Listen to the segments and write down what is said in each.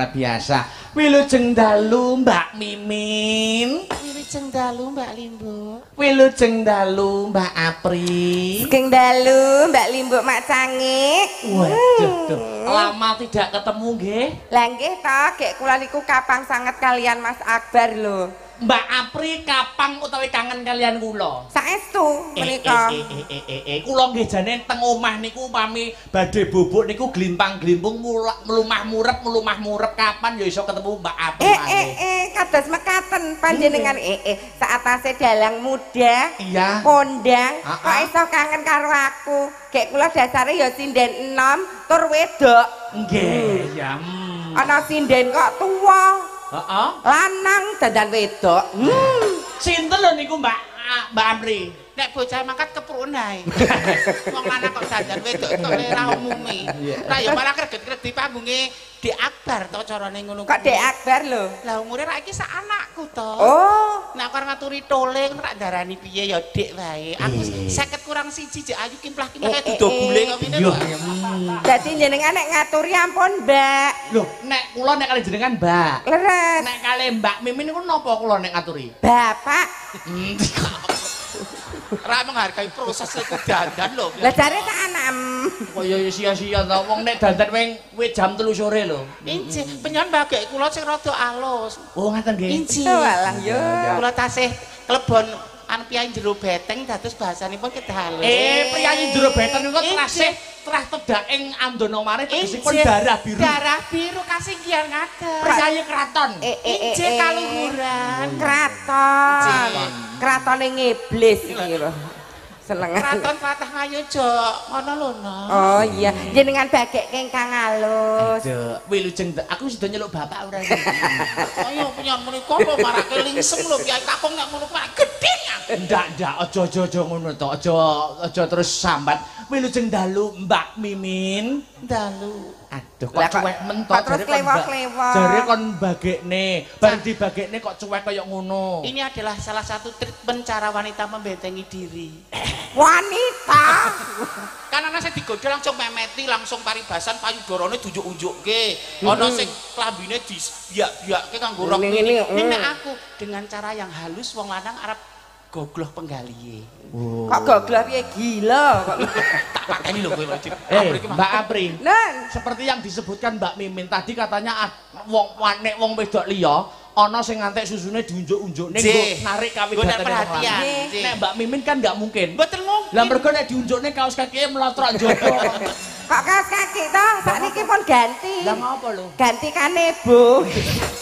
luar biasa. Wilujeng dalu Mbak Mimin. Wilujeng dalu Mbak Limbo. Wilujeng dalu Mbak Apri. Sugeng dalu Mbak Limbo Mak Cangik. Waduh, lama tidak ketemu nggih. Lah nggih to, gek kula niku kapang sanget kalian Mas Akbar lho. Mbak Apri kapang utawi kangen kalian kula? Saestu menika. Kula nggih jane teng omah niku upami badhe bubuk niku glimpang-glimpung melumah murep kapan ya iso ketemu Mbak Apri. Kados mekaten panjenengan saatase dalang muda. Iya. Kondang, kok iso kangen karo aku. Gek kula dasare ya sinden enom tur wedok. Nggih, ya. Ana sinden kok tuwa. Heeh. Lanang dandan wedok. Sinten lho niku Mbak Apri? Nek bocah mangkat keprun ae. Wong lanang kok dandan wedok tok ora umume. Lah ya malah kreget-kreget di panggunge Dek Akbar to carane ngono. Kok Dek Akbar lho? Lah umure ra iki sak anakku to. Oh, Nek karo ngaturi toling rak darani piye ya Dek wae. Aku 50 kurang 1 Jek Ayu kimplah-kimplah kaya dudo gule kok ngene lho. dadi jenengan nek ngaturi ampun, Mbak. Lho, nek kula nek kali jenengan Mbak. Leres. Nek kali Mbak Mimin niku napa kula nek ngaturi? Bapak. Ra menghargai proses iku dandan lho. Lah jare tak anak. Kaya sia-sia ta wong nek dandan wing jam 3 sore lho. Injih, penyon bagek kula sing rada alus. Oh, ngaten nggih. Injih. Walah ya. Kula tasih klebon anu piyai jero beteng dados bahasanipun kedhalus. Priyayi jero beten niku trah tedak ing Andana Mari tegesipun darah biru. Darah biru kasinggihan ngaten. Priyayi kraton. Injih kaluhuran. Kraton. Kratone ngiblis iki lho. Seneng. Kraton Fatah Ngayojo ngono lho no. Oh iya, jenengan bagek ingkang alus. Aduh, wilujeng aku sudah nyeluk bapak ora iki. Ayo penyon menika kok marake lingsem lho piyai kakung nek ngono kuwi gedhe. Ndak, aja ngono to. Aja terus sambat. Wilujeng dalu Mbak Mimin. Dalu. Aduh, kok Lah, kok- cuek mentok kok terus klewok-klewok. Jare kon bagekne, bareng dibagekne kok cuek kaya ngono. Ini adalah salah satu treatment cara wanita membentengi diri. Wanita. Kan ana sing digodha langsung memeti, langsung paribasan payudarane diunjuk-unjukke. Ana sing klambine dibiak-biakke kanggo rok Ini, ini. ini, Nek aku dengan cara yang halus wong lanang arep gogloh penggalihe. Kok gogloh piye gila kok. Tak pateni lho kowe Cip. Mbak Apri. Nun, Seperti yang disebutkan Mbak Mimin tadi katanya wong wedok liya ana sing ngantek susune diunjuk-unjukne nggo narik kawigatene perhatian. Nek Mbak Mimin kan nggak mungkin. Mboten mungkin. Lah mergo nek diunjukne kaos kakine mlotrok njaba. kok kaos kaki to? Sakniki pun ganti. Lah ngapa lho? Ganti kanebo.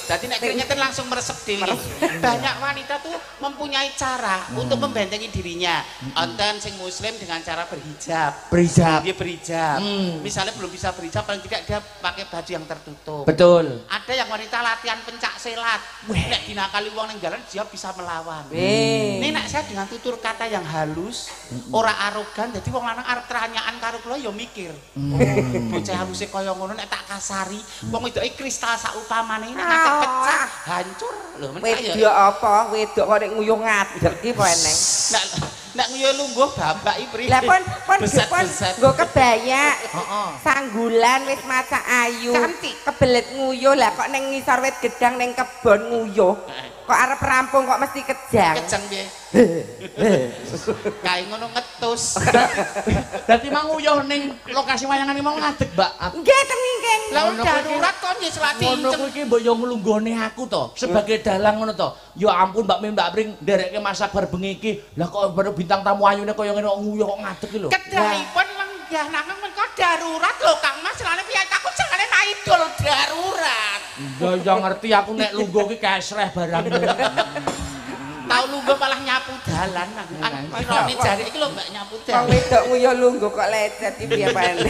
Jadi nek keringetan langsung meresep dhewe. Banyak wanita tuh mempunyai cara untuk membentengi dirinya. Onten sing muslim dengan cara berhijab. Berhijab. Dia berhijab. Misalnya belum bisa berhijab paling tidak dia pakai baju yang tertutup. Betul. Ada yang wanita latihan pencak silat. Nek dinakali wong ning jalan dia bisa melawan. Ini nek saya dengan tutur kata yang halus, ora arogan, jadi wong lanang arep teranyaan karo kula ya mikir. Bocah haluse kaya ngono nek tak kasari, wong wedoke kristal saupamane nek ngakak pecah hancur lho men kaya. Wedok apa? Wedok kok nek nguyuh ngadeg ki apa eneng? Nek nguyuh lungguh bapak iki Lah pun beset-beset. nggo kebaya. Heeh. Sanggulan wis maca ayu. Cantik. Kebelet nguyuh lah kok ning ngisor wit gedang ning kebon nguyuh. Kok arep rampung kok mesti kejang. Kejeng piye? Kae ngono ngetus. Dadi mang uyuh ning lokasi wayangan iki mau ngadeg, Mbak. Nggih teng ngingking. Lah Ngono darurat kok nggih selati. Ngono kuwi iki mbok yo nglunggone aku to, sebagai dalang ngono to. Ya ampun Mbak Mim Mbak Pring nderekke masak bar bengi iki. Lah kok baru bintang tamu ayune kaya ngene kok nguyuh kok ngadeg iki lho. Kedahipun lenggah nanging menika darurat lho Kang Mas, lane piyai takut jane idol darurat. Ya ngerti aku nek lungguh ki kesreh barang. Tau lungguh malah nyapu dalan. Irone jare iki lho Mbak nyapu Wong dalan. wedok nguyuh lungguh kok lecet iki piye paene.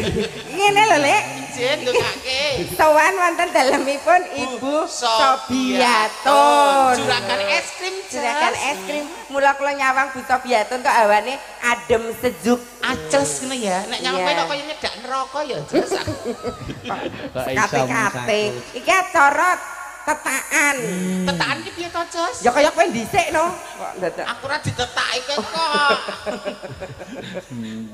Ngene lho, Lek. Jen ndongake. Sowan wonten dalemipun Ibu Sobiatun. Juragan es krim, Juragan es krim. Mula kula nyawang Bu Sobiatun kok awane adem sejuk. Aces ngene ya. Nek nyawang Iya. kok kaya nyedak neraka ya jelas. Kate-kate. Iki acara tetakan. Tetakan iki piye to, Jos? Ya kaya kowe dhisik no. Kok dadak. Aku ora ditetaki kok.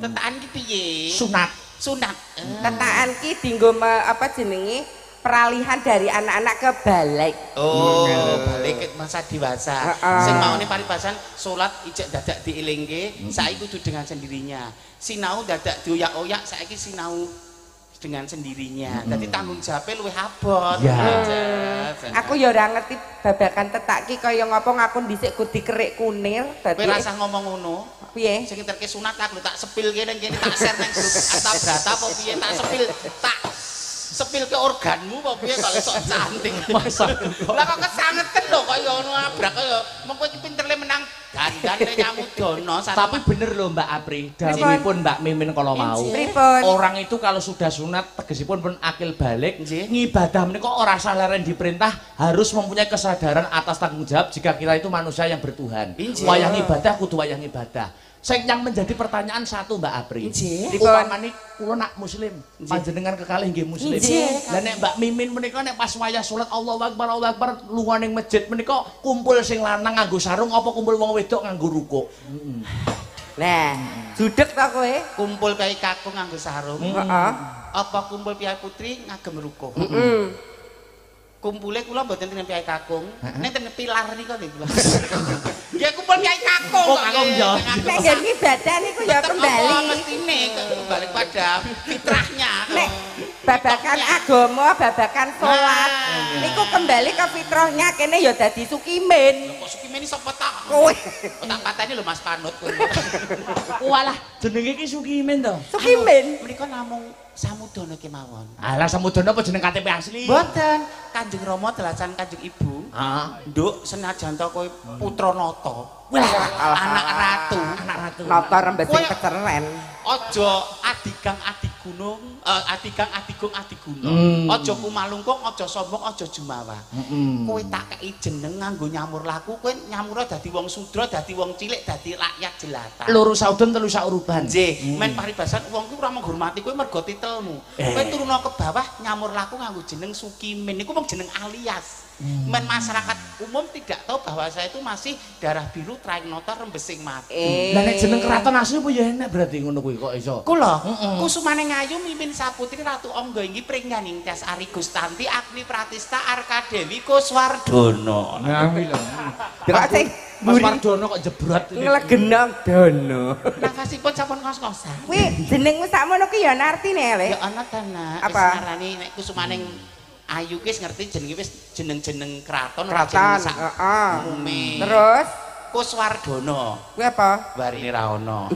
Tetakan iki piye? Sunat. Sunat. Tetakan ki dienggo apa jenenge? peralihan dari anak-anak ke balik. Oh, balik ke masa dewasa. Sing maune paribasan salat ijek dadak dielingke, saiki kudu dengan sendirinya. Sinau dadak dioyak-oyak, saiki sinau dengan sendirinya. Dadi tanggung jawabnya luwih abot. Aku ya ora ngerti babagan tetaki kaya ngopo ngaku dhisik kudu dikerik kunir dadi. Kowe rasa ngomong ngono. Piye? Sing terke sunat aku tak sepil kene tak share nang grup Arta Brata apa piye tak sepil ke organmu apa piye kok sok cantik. Lah kok kesangeten lho kaya ngono abrak kaya mong kowe iki pinter le menang dandane Nyamudana. Tapi bener lho Mbak Apri, dawuhipun Mbak Mimin kalau mau. Orang itu kalau sudah sunat tegesipun pun akil balik, ngibadah menika ora salah diperintah harus mempunyai kesadaran atas tanggung jawab jika kita itu manusia yang bertuhan. Wayang ibadah kudu wayang ibadah. Yang menjadi pertanyaan satu Mbak Apri. Upamane kula nak muslim, panjenengan kekalih nggih muslim. Lah nek Mbak Mimin menika nek pas wayah salat Allahu Akbar lunga ning masjid menika kumpul sing lanang nganggo sarung apa kumpul wong wedok nganggo rukuk? Nah, judeg ta kowe? Kumpul kiai kakung nganggo sarung. Apa kumpul piye putri ngagem rukuk? Kumpule kula mboten teng piye kakung, nek teng pilar nika nggih kula. Nggih kumpul piye kakung. Oh, kakung ya. Nek nggih ibadah niku ya kembali. Mestine kembali pada fitrahnya. Nek babakan agama, babakan salat, niku kembali ke fitrahnya kene ya dadi sukimin. Kok sukimin sapa tak? Kowe. Tak pateni lho Mas Panut kowe. Walah, jenenge iki sukimin to. Sukimin. Menika namung Samudana kemawon. Alah Samudana apa jeneng KTP asli? Mboten. Kanjeng Rama delasan Kanjeng Ibu. Nduk senajan to kowe putra nata. Anak ratu. Nata rembesing keceren. Aja adigang adigunung, adigang adigung adigunung. Aja kumalungkung, aja sombong, aja jumawa. Kowe tak kei jeneng nganggo nyamur laku, kowe nyamura dadi wong sudra, dadi wong cilik, dadi rakyat jelata. Loro sauden telu sauruban. Nggih, men paribasan wong kuwi ora menghormati kowe mergo titelmu. Kowe turuna ke bawah nyamur laku nganggo jeneng Sukimin. Niku wong jeneng alias. Men masyarakat umum tidak tahu bahwa saya itu masih darah biru Trainota rembesing mati. Lah nek jeneng keraton asli apa ya enak berarti ngono kuwi kok iso. Kula Kusumane Ngayu Mimin Saputri Ratu Angga inggih pringganing Tias Ari Gustanti Agni Pratista Arkadewi Kuswardono. Nami lho. Kok sing Mas Wardono kok jebrot iki. Nglegenang dono. Nafasipun sampun ngos-ngosan. Kuwi jenengmu sakmono ki ya ana artine, Le. Ya ana ta, Nak. Apa? Wis ngarani nek Kusumaning Ayu ki ngerti jenenge wis jeneng-jeneng kraton heeh. Umume. Terus Kuswardono. kuwi apa? Warine ra ono.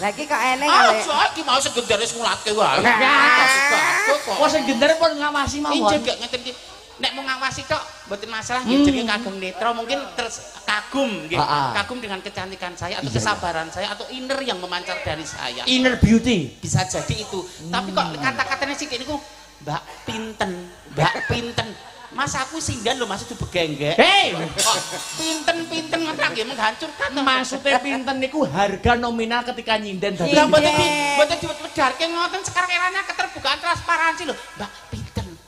Lah iki kok eneng, Le. Ah, iki mau segendare ngulatke wae. Wah sing gendere pun ngawasi mawon. Injek gak ngeten iki. Nek mau ngawasi tok mboten masalah nggih jenenge kagem netra mungkin terus kagum nggih. Kagum dengan kecantikan saya atau kesabaran saya atau inner yang memancar dari saya. Inner beauty. Bisa jadi itu. Tapi kok kata-katanya sih niku Mbak Pinten, Mbak Pinten. Mas aku sindan lho Mas itu begenggek. Hei, pinten ngetak nggih menghancurkan. Maksudnya pinten niku harga nominal ketika nyinden dadi. Lah mboten diwedarke ngoten sekarang eranya keterbukaan transparansi lho. Mbak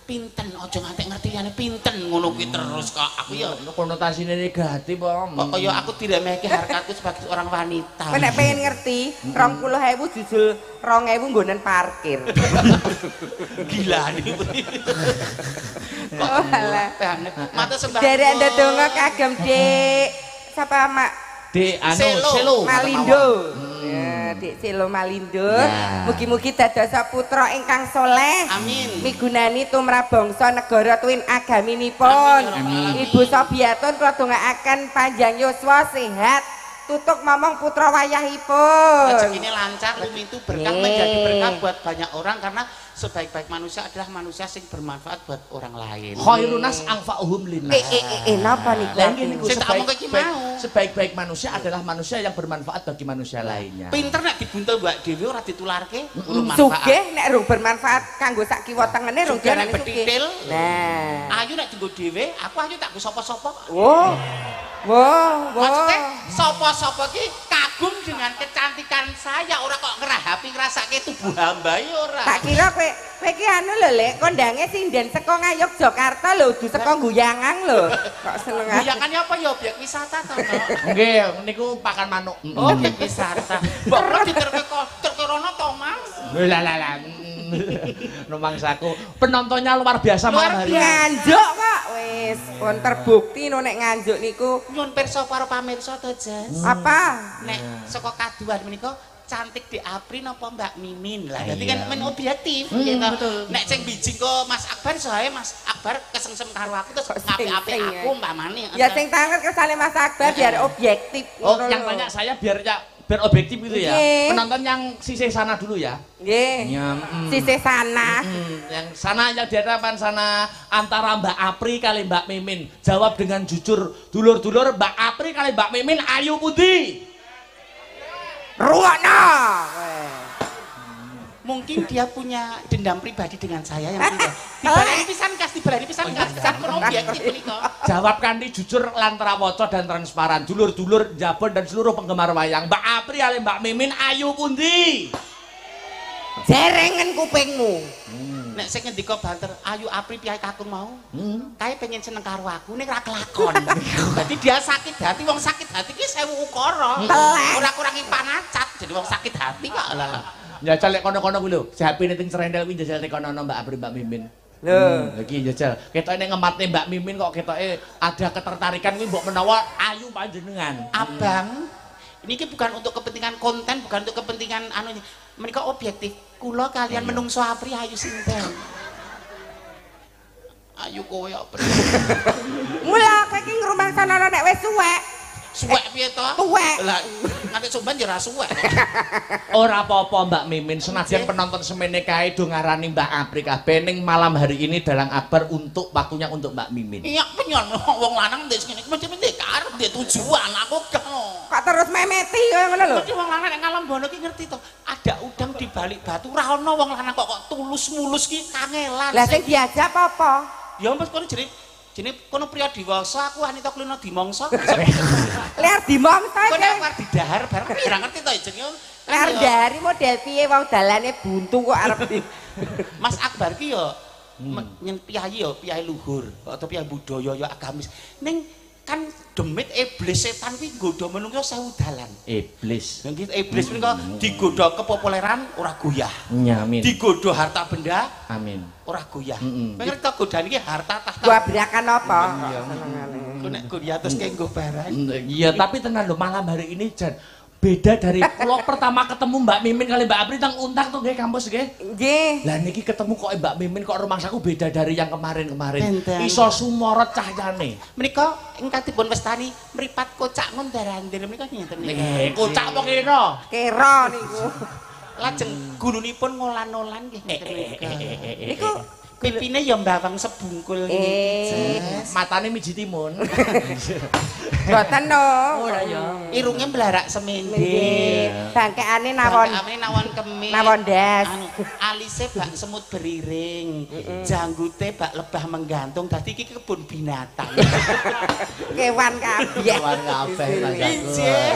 Pinten aja nganti ngertiyane pinten ngono kuwi terus kok aku ya konotasinya negatif Om. kok kaya aku diremehke harkatku sebagai seorang wanita. Kowe nek pengen ngerti 20.000 jujul 2.000 nggonen parkir. Gila nih. Oh alah. Mata sembah. Derek ndedonga kagem Dik. Sapa Mak? Dik Selo Malindo. Ya, Dik Selo Malindo. Mugi-mugi dadosa putra ingkang soleh. Amin. Migunani tumrap bangsa negara tuwin agaminipun. Ibu Sobiatun kula dongaaken panjang yuswa sehat. Tutuk momong putra wayahipun. Rezekine lancar, lumitu berkah menjadi berkah buat banyak orang karena sebaik-baik manusia adalah manusia yang bermanfaat buat orang lain. Khairun nas anfa'uhum linnas. Napa niku? Lah niku sebaik-baik manusia adalah manusia yang bermanfaat bagi manusia lainnya. Pinter nek dibuntel Mbak Dewi ora ditularke urung manfaat. Sugih nek rung bermanfaat kanggo sak kiwa tengene rung diarani sugih. Nah, ayu nek dienggo dhewe, aku ayu tak go sapa-sapa. Wah, maksudnya sapa-sapa ki kagum dengan kecantikan saya, ora kok ngerahapi ngrasake tubuh hamba ya ora. Tak kira kowe iki anu lho Lek, kondange sinden saka Ngayogyakarta lho, du saka Guyangan lho. Kok seneng. Guyangan apa ya obyek wisata to, Nok? Nggih, niku pakan manuk. Obyek wisata. Mbok diterke rono to, Mas? Lah Numangsaku. Penontonnya luar biasa malam hari. Nganjuk kok wis pun terbukti nek nganjuk niku. Nyun pirsa para pamirsa to, Jas. Apa? Nek saka kaduan menika cantik di Apri napa Mbak Mimin lah. Dadi kan men objektif gitu. Nek sing biji kok Mas Akbar soalnya Mas Akbar kesengsem karo aku terus ngapi-api aku mbamane. Ya sing tangan kesane Mas Akbar biar objektif. Oh, yang banyak saya biar objektif gitu ya. Penonton yang sisih sana dulu ya. Nggih. Sisih sana. Yang sana yang di hadapan sana antara Mbak Apri kali Mbak Mimin. Jawab dengan jujur, dulur-dulur Mbak Apri kali Mbak Mimin ayu pundi? Ruwakna. Mungkin dia punya dendam pribadi dengan saya yang tidak. Dibaleni pisan kas, kan objektif menika. Jawab kanthi jujur lan trawaca dan transparan. Dulur-dulur Jabon dan seluruh penggemar wayang. Mbak Apri kali Mbak Mimin ayu pundi? Jerengen kupingmu. Nek sing ngendika banter, ayu Apri piye kakung mau? Kae pengen seneng karo aku ning ra kelakon. Dadi dia sakit hati, wong sakit hati ki 1000 ukara. Ora kurangi panacat, jadi wong sakit hati kok. Njajal lek kono-kono kuwi lho, HP-ne ting serendel kuwi njajal nek kono Mbak Apri Mbak Mimin. Lho, iki njajal. Ketoke nek ngematne Mbak Mimin kok ketoke ada ketertarikan kuwi mbok menawa ayu panjenengan. Abang, ini bukan untuk kepentingan konten, bukan untuk kepentingan anu menika objektif. Kula kalian menungso Apri ayu sinten? Ayu kowe Apri. mula kowe iki ngrumangsana nek wis suwek. Suwek piye to? Tuwek. Lah nganti sumban ya ora suwek. Ora apa-apa Mbak Mimin, senajan penonton semene kae do ngarani Mbak Apri kabeh ning malam hari ini dalang akbar untuk waktunya untuk Mbak Mimin. Iya penyon wong lanang ndek ngene iki mesti karep ndek tujuan aku gak. Kok terus memeti kowe ngono lho. Mesti wong lanang nek ngalem bono ki ngerti to. Ada udang di balik batu ora ono wong lanang kok tulus mulus ki kangelan. Lah sing diajak apa? Ya wis kono jenenge kono priya diwasa aku Anita Klina dimangsa. Liar dimangsa iki. Kono war didahar bareng ora ngerti to jenenge. Liar dari model piye wong dalane buntu kok arep di. Mas Akbar ki yo nyen piyayi yo piyayi luhur atau piyayi budaya yo agamis. Ning kan demit iblis setan kuwi nggodha menungso 1000 dalan. Iblis. Nggih iblis menika digodha kepopuleran ora goyah. Amin. Digodha harta benda. Amin. Ora goyah. Ngerti to godane iki harta tahta. Wabrakan apa? Ku nek goyah terus kenggo barang. Iya, tapi tenan lho malam hari ini Jan beda dari kula pertama ketemu Mbak Mimin kali Mbak Apri teng Untak tuh nggih kampus nggih. Nggih. Lah niki ketemu kok Mbak Mimin kok rumangsaku beda dari yang kemarin-kemarin. Iso sumorot cahyane. Menika ingkang dipun westani mripat kocak ngondarandir menika ngeten niku. Nggih, kocak apa kira? Kira niku. Lajeng gulunipun ngolan-olan nggih ngeten niku. Niku pipine ya mbawang sebungkul niki. Matane miji timun. Boten no. Ora ya. Irunge mblarak semende. Bangkeane nawon. Bangkeane nawon kemis. Nawon das. Alise bak semut beriring. Janggute bak lebah menggantung. Dadi iki kebun binatang. Kewan kabeh. Kewan kabeh Nggih.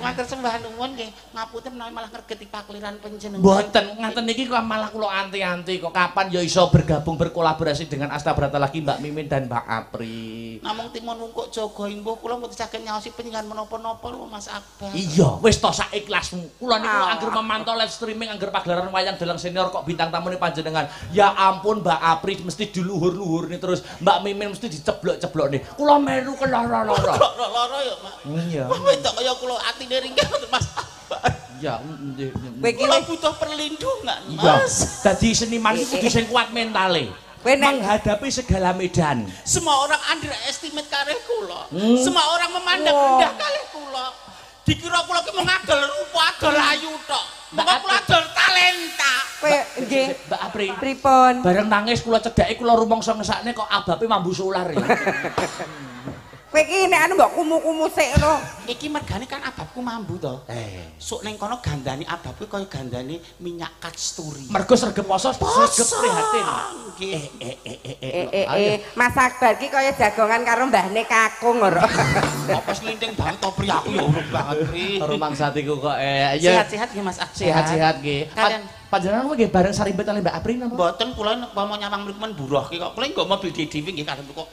Matur sembah nuwun nggih. Ngapunten menawi malah ngregeti pakliran panjenengan. Mboten, ngaten niki kok malah kula anti-anti kok kapan ya iso bergabung berkolaborasi dengan Astabrata lagi Mbak Mimin dan Mbak Apri. Namung timun wungkuk jaga imbuh kula mboten saged nyaosi penyiaran menapa-napa lho Mas Akbar. Iya, wis to sak ikhlasmu. Kula niku anggere memantau live streaming anggere pagelaran wayang dalang senior kok bintang tamune panjenengan. Ya ampun Mbak Apri mesti diluhur-luhur nih terus Mbak Mimin mesti diceblok-ceblok nih. Kula melu kelara-lara. Lara ya, Mak. Iya. Wedok kaya kula atine ringkih Mas Akbar. Ya, nggih. Kula butuh perlindungan, Iya. Mas. Dadi seniman iku kudu sing kuat mentale. Menghadapi segala medan. Semua orang underestimate karya kula. Semua orang memandang rendah karya kula. Dikira kula ki mung adol rupa, adol ayu tok. Monggo kula adol talenta. Kowe nggih, Mbak Apri. Pripun? Bareng nangis kula cedhaki kula rumangsa ngesakne kok abape mambu solar ya. Kowe iki nek anu mbok kumu-kumu sik ngono. Iki mergane kan ababku mambu to. Sok ning kono gandane ababku kaya gandane minyak kasturi. Mergo sregep poso sregep prihatin. Nggih. Mas Akbar ki kaya jagongan karo mbahne kakung ora. Apa slinting banget to pri aku ya urung banget pri. Rumangsatiku kok Sehat-sehat nggih Mas Akbar. Sehat-sehat nggih. Kalian panjenengan nggih bareng sarimbet kali Mbak Apri napa? Mboten kula mau nyawang mriku men buruh ki kok. Kula nggo mobil dhewe nggih karo kok.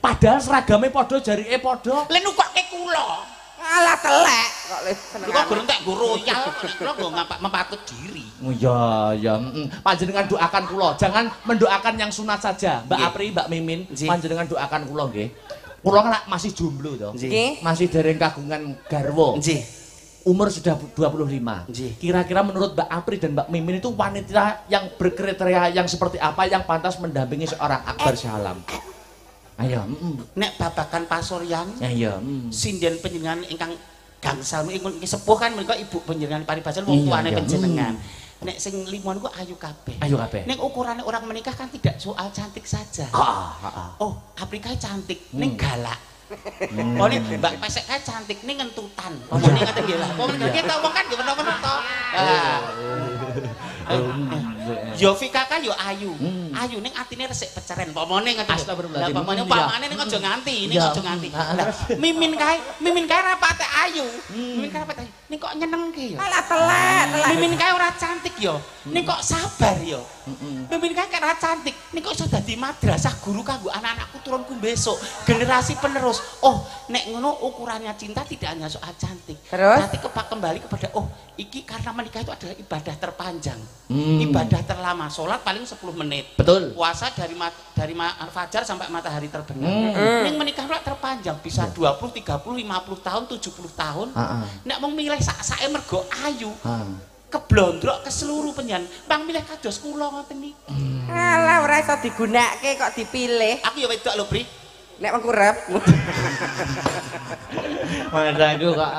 Padahal seragamnya padha jarike padha. Lah nukokke kula. Alah telek kok le seneng. Kok gurung tak nggo royal kula nggo ngapak mempatut diri. Oh iya ya, panjenengan doakan kula, jangan mendoakan yang sunat saja. Mbak Apri, Mbak Mimin, panjenengan doakan kula nggih. Kula kan masih jomblo to. Masih dereng kagungan garwa. Nggih. Umur sudah 25. Kira-kira menurut Mbak Apri dan Mbak Mimin itu wanita yang berkriteria yang seperti apa yang pantas mendampingi seorang Akbar Salam? Ayo, nek babakan pasuryan, ayo, sinden panjenengan ingkang gangsal ingkang sepuh kan menika ibu panjenengan paribasan wong tuane panjenengan. Nek sing limon ku ayu kabeh. Ayu kabeh. Ning ukurane orang menikah kan tidak soal cantik saja. Oh, Afrika cantik, ning galak. Oh, ning Mbak Pesek kae cantik ning ngentutan. Omone ngaten nggih lah. Wong nggih ta wong kan nggih menawa to. Yofi kakak yo ayu. Ayu ning atine resik peceren. Pomone ngaten. Lah pomone pamane ning aja nganti, ning aja nganti. Lah Mimin kae rapate ayu. Mimin kae rapate ayu. Ning kok nyenengke yo. Alah telek. Mimin kae ora cantik yo. Ning kok sabar yo. Mimin kae ora cantik. Ning kok iso dadi madrasah guru kanggo anak-anakku turunku besok. Generasi penerus. Oh, nek ngono ukurannya cinta tidak hanya soal cantik. Nanti kembali kepada iki karena menikah itu adalah ibadah terpanjang. Ibadah terlama, sholat paling 10 menit. Betul. Puasa dari fajar sampai matahari terbenam. Ning menikah terpanjang, bisa 20, 30, 50 tahun, 70 tahun. Nek mau milih sak-sake mergo ayu. Keblondrok ke seluruh penyan. Bang milih kados kula ngoten niki. Alah ora iso digunakake kok dipilih. Aku ya wedok lho, Bri. Nek wong kurep. Madaku kok.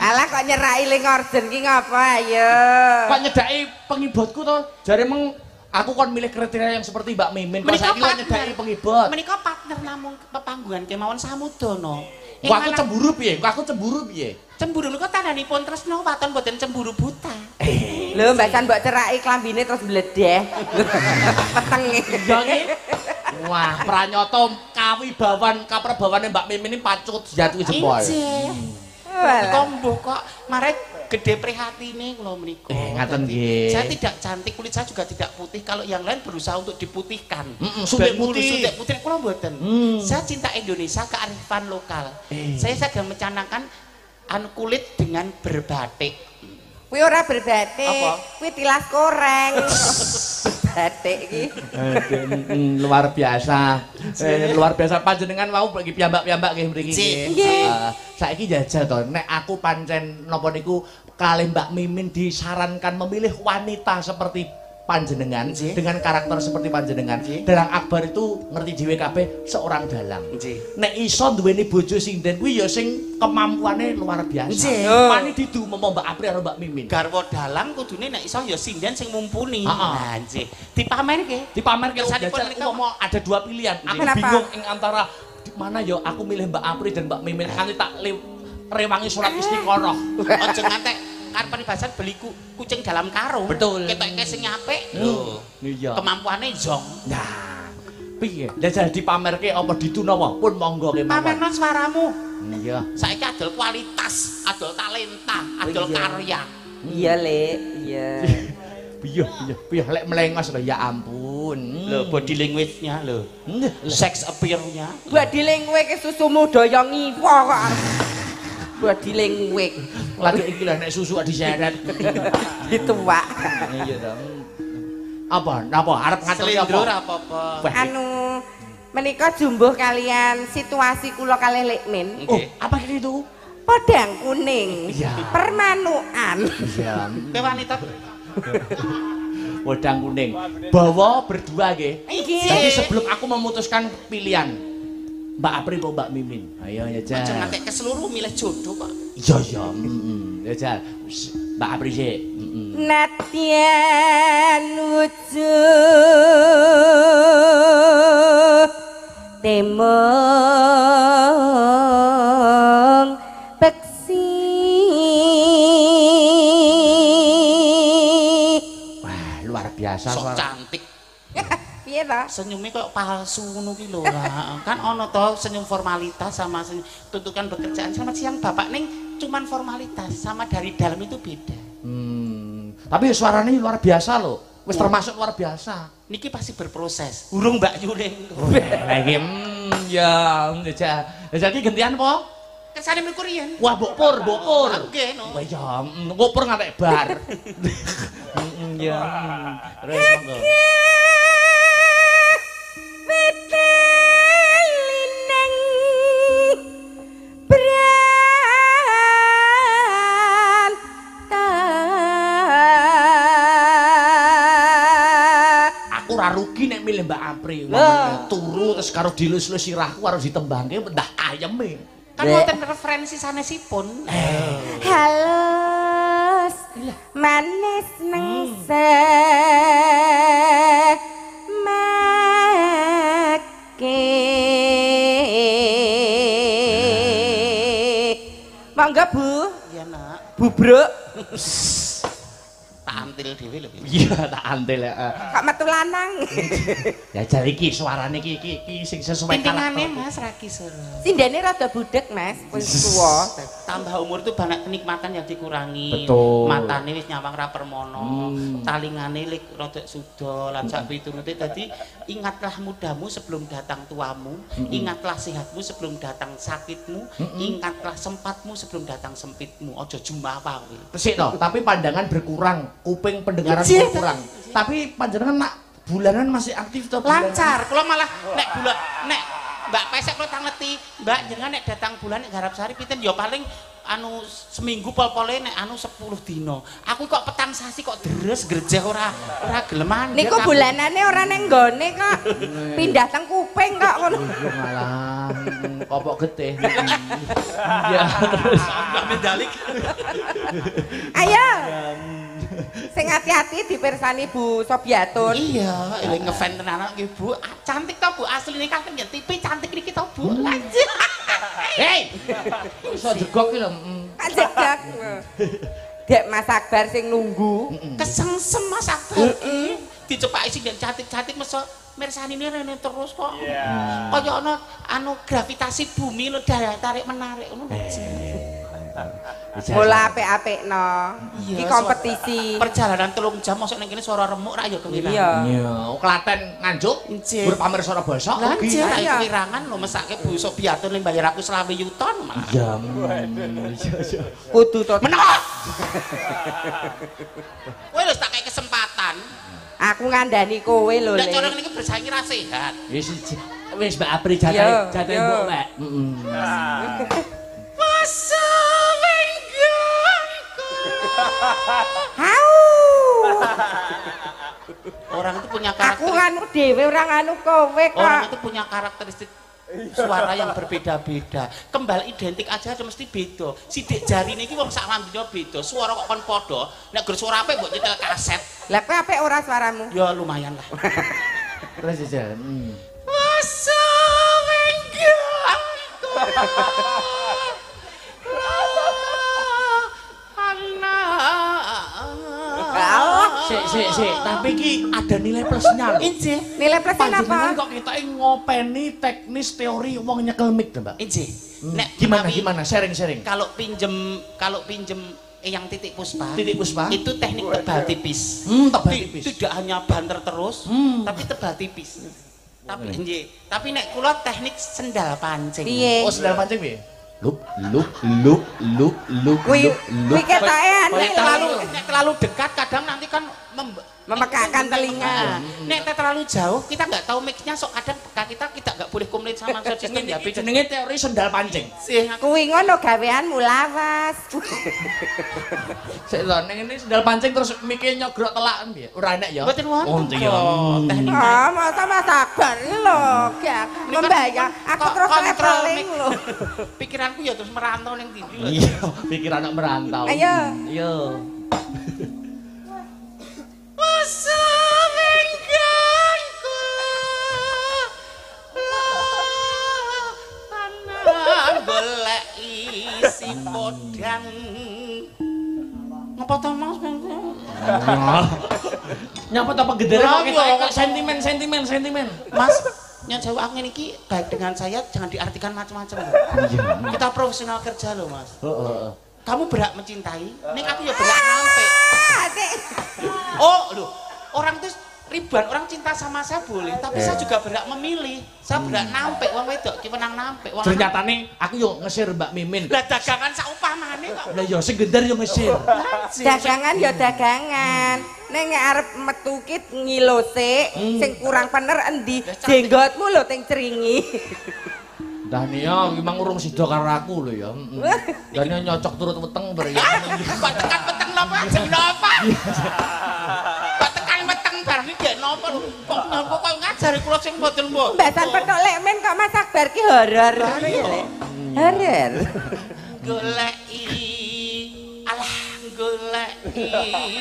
Alah kok nyerai ling orden ki ngapa ayo. Kok nyedaki pengibotku to? Jare meng aku kon milih kriteria yang seperti Mbak Mimin. Kok saiki kok nyedaki pengibot. Menika partner namung pepangguhan kemawon samudana. Kok aku cemburu piye? Kok aku cemburu piye? Cemburu niku tandhanipun tresna waton boten cemburu buta. Lho mbasan mbok ceraki klambine terus bledeh. Peteng. Iya nggih. Wah, pranyata kawibawan kaprabawane Mbak Mimin ini pacut jatuh jempol. Kok mbuh kok marek gede prihatine kula menika. Ngaten nggih. Saya tidak cantik, kulit saya juga tidak putih. Kalau yang lain berusaha untuk diputihkan. Suntik putih. Suntik putih kula mboten. Saya cinta Indonesia, kearifan lokal. Saya sedang mencanangkan kulit dengan berbatik. Kuwi ora berbatik, kuwi tilas koreng. Batik iki. Luar biasa. Luar biasa panjenengan wau bagi piyambak-piyambak nggih mriki nggih. Saiki jajal to, nek aku pancen napa niku kalih Mbak Mimin disarankan memilih wanita seperti panjenengan dengan karakter seperti panjenengan. Dalang Akbar itu ngerti dhewe kabeh seorang dalang. Nek iso duweni bojo sinden kuwi ya sing kemampuane luar biasa. Pani didu momo Mbak Apri karo Mbak Mimin. Garwa dalang kudune nek iso ya sinden sing mumpuni. Nah, nggih. Dipamerke. Umpama ada dua pilihan. Aku bingung ing antara di mana ya aku milih Mbak Apri dan Mbak Mimin kanthi tak rewangi surat istiqoroh. Aja ngantek karep paribasan beli kucing dalam karung. Betul. Ketoke sing apik. Lho. Iya. Kemampuane zong. Nah. Piye? Lah jadi dipamerke apa ditunawa pun monggo kemawon. Pamerno swaramu. Iya. Saiki adol kualitas, adol talenta, adol karya. Iya, Lek. Iya. Piye lek melengos lho ya ampun. Lho body language-nya lho. Sex appeal-nya. Body language susumu daya ngiwa kok. Body language. Lagi iki lho nek susu diseret. Dituwak. Iya to. Apa arep ngaturi apa? Anu menika jumbuh kalian situasi kula kalih Lekmin. Oh, apa itu? Podang kuning. Iya. Permanuan. Iya. Ke wanita Podang kuning. Bawa berdua nggih. Jadi sebelum aku memutuskan pilihan Mbak Apri atau Mbak Mimin. Ayo ya Jal. Aja ngantek ke seluruh milih jodoh kok. Iya. Ya Jal. Mbak Apri sih. Natyan wujud temong beksi. Wah, luar biasa. Sok cantik. Piye to? Senyumnya kok palsu ngono ki lho. Kan ono to senyum formalitas sama senyum tuntukan pekerjaan. Selamat siang Bapak ning cuman formalitas sama dari dalam itu beda. Tapi suaranya luar biasa loh. Wis termasuk luar biasa. Niki pasti berproses. Urung Mbak Yuling. Lagi ya jadi gantian po? Kersane mriku riyen. Wah, Mbok Pur. Nggih, no. Wah ya, Mbok Pur ngantek bar. Ya. Terus monggo. Betelineng Aku ora rugi nek milih Mbak Apri. Turu terus karo dilus-lus sirahku karo ditembangke pendah ayeme. Kan wonten referensi sanesipun. halus manis nengse make mangga Bu Iya nak bubruk tak antil dhewe lho. Iya, tak antil ya. kok metu lanang Ya jar iki suarane iki sing sesuai Tintingane karakter. Mas ra kisur. sindene rada budek Mas wis tuwa Tambah umur tuh banyak kenikmatan yang dikurangi. Betul. Matane wis nyawang ra permono, talingane lik rada suda lan sak piturute dadi ingatlah mudamu sebelum datang tuamu, ingatlah sehatmu sebelum datang sakitmu, ingatlah sempatmu sebelum datang sempitmu. Aja jumawa kowe. Resik to, tapi pandangan berkurang, kuping pendengaran Iya, berkurang. Tapi panjenengan nak bulanan masih aktif to? Lancar. Kula malah nek Mbak Pesek kula tangleti, Mbak jenengan nek datang bulan nek garap sari pinten ya paling anu seminggu pol-pole nek anu 10 dino. Aku kok petang sasi kok deres grejeh ora geleman. niku bulanane ora neng nggone kok pindah teng kuping kok ngono Malah kopok getih. Iya, terus Mbak Medalik. ayo sing hati-hati dipirsani Bu Sobiatun Iya, eling ngefan tenan nggih Bu. Cantik to Bu, asline kan ya TV cantik niki to Bu. Lanjut. hei. Iso jegok ki lho. kan jejak Dek Mas Akbar sing nunggu Kesengsem Mas Akbar iki. Dicepaki sing cantik-cantik meso mirsanine rene terus kok. Kaya ana anu gravitasi bumi lho tarik menarik ngono. bola apik-apikno iki kompetisi Perjalanan 3 jam mosok ning kene swara remuk ra ya kewirangan. iya Iya, Klaten Nganjuk, Nggih. berpamer suara basa Lah ugi. jek ra Iya. kewirangan lho mesake Bu Sobiatun ning bayar aku 20 yuton malah. Iya. kudu to Meneng. Kowe lho tak kei kesempatan. aku ngandani kowe lho Nek Le cara ngene iki bersaing ra sehat. Wis Mbak Apri Iya, jatah iya. mbok Mbak. Masa wenggangku. hau Orang itu punya aku karakteristik. nganu dhewe ora nganu kowe Orang kok itu punya karakteristik suara yang berbeda-beda. Kembal identik aja mesti beda. Sidik jari niki wong sak lambene beda. Suara kok kon padha. Nek gur suara apik mbok nyetel kaset. lah kowe apik ora suaramu Ya lumayan lah. Terus aja. Masa wenggangku. Sik, tapi ki ada nilai plusnya lho. Injih, nilai plusnya Panjenengan apa kok ketoke ngopeni teknis teori wong nyekel mic to, Mbak. injih. Nek Gimana sharing-sharing. Kalau pinjem yang titik puspa, Titik puspa? itu teknik tebal tipis. Tebal tipis. Tidak hanya banter terus, tapi tebal tipis. Tapi nggih, tapi nek kula teknik sendal pancing. piye Oh, sendal pancing piye? Lup. kuwi ketoke aneh Nek terlalu dekat kadang nanti kan memekakan telinga Nek terlalu jauh kita nggak tahu mixnya sok kadang kita nggak boleh komunikasi sama sosial media. Jenenge teori sendal pancing. Sih, aku kuwi ngono gaweanmu lawas Sik lho, ning ngene sendal pancing terus mike nyogrok telakan piye? Ora enak ya? mboten wonten. Oh, iya. Teknik. ah masa Mas Akbar lho gak membayang aku terus kontrol traveling mik. lho Pikiranku ya terus merantau ning ndi lho. Iya, pikir anak merantau. Ayo. Iya. Masa wenggangku. Ana golek isi podang. Ngapa to Mas? Nyapa apa gedere kok kita sentimen. Mas, yang jauh aku ini baik dengan saya jangan diartikan macam-macam. Kita profesional kerja loh Mas. Heeh. Kamu berhak mencintai, nek aku ya berhak nampe. Adik Oh, loh, orang tuh ribuan orang cinta sama saya boleh, tapi saya juga berhak memilih. Saya berhak nampik wong wedok ki menang nampik. Ternyatane aku yo ngesir Mbak Mimin. Lah dagangan sak upamane kok. Lah yo sing gendar yo ngesir. Dagangan ya dagangan. Ning nek arep metu ki ngilo sik, sing kurang pener endi? Jenggotmu lho teng cringi. Dania memang urung sida karo aku lho ya. Dania nyocok turut weteng bar ya. Kok tekan weteng napa sing napa? Kok tekan weteng bar iki gek napa lho? Kok nyapa kok ngajari kula sing mboten mbok. Mbasan petok lek men kok Mas Akbar ki horor. Horor. Goleki alah goleki.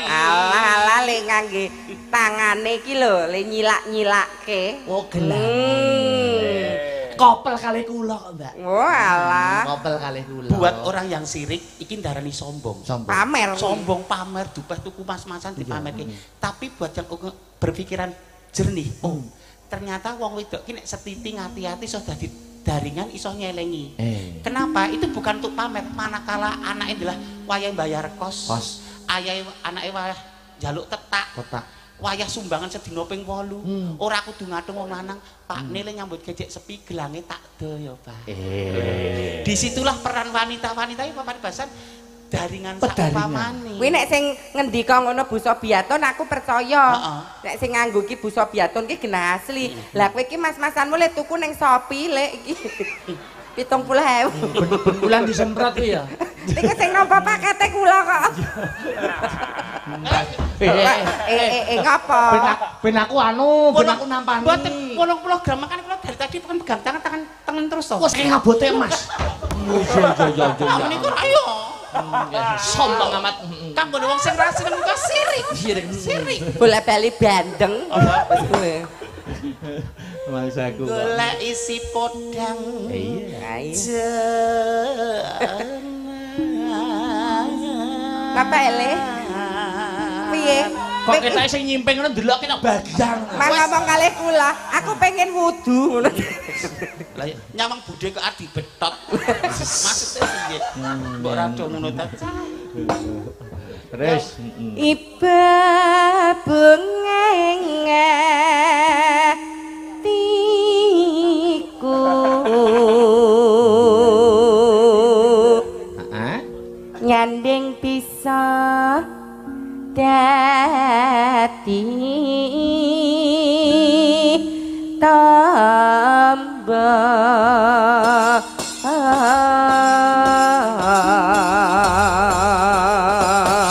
Alah le ngangge tangane iki lho le nyilak-nyilake. Oh gelang. Kopel kali kula kok, Mbak. Oh alah. Kopel kali kula. Buat orang yang sirik iki ndarani sombong. Pamer. Sombong pamer dupeh tuku mas-masan dipamerke. Tapi buat yang berpikiran jernih, oh ternyata wong wedok ki nek setiti ngati-ati iso dadi daringan iso nyelengi. Kenapa? Itu bukan untuk pamer, manakala anake adalah wayah bayar kos. Ayahe anake wayah njaluk tetak. Wayah sumbangan sedina ping 8. Ora kudu ngatung wong lanang, Pak Nile nyambut gejek sepi gelange tak do ya, Pak. Disitulah peran wanita-wanita iki paribasan daringan sakupamane. Kuwi nek sing ngendika ngono Busa Biaton aku percaya. Nek sing nganggo ki Busa Biaton ki genah asli. Lah kowe iki mas-masanmu le tuku ning Shopee le iki. 70.000. Bulan disemprot ya. Iki sing nampa pakete kula kok. Ngapa? Ben aku anu, ben aku nampani. Mboten 80 gram kan kula dari tadi bukan pegang tangan terus to. Wes kaya ngabote Mas. Yo. Niku ayo. Sombong amat. Kanggo wong sing ra seneng kok sirik. Sirik. Bola-bali bandeng. Wis kowe. Mas aku. Golek isi podang. Iya. Apa ele? Piye? Kok ketake sing nyimping ngono ndelokke nang bagian. Mang ngomong kalih kula, aku pengen wudu ngono. Lah nyamang budhe kok adi betot. Maksudnya piye? Mbok ra do ngono ta. Terus Iba bengenge tiku. Nyanding bisa dadi tambah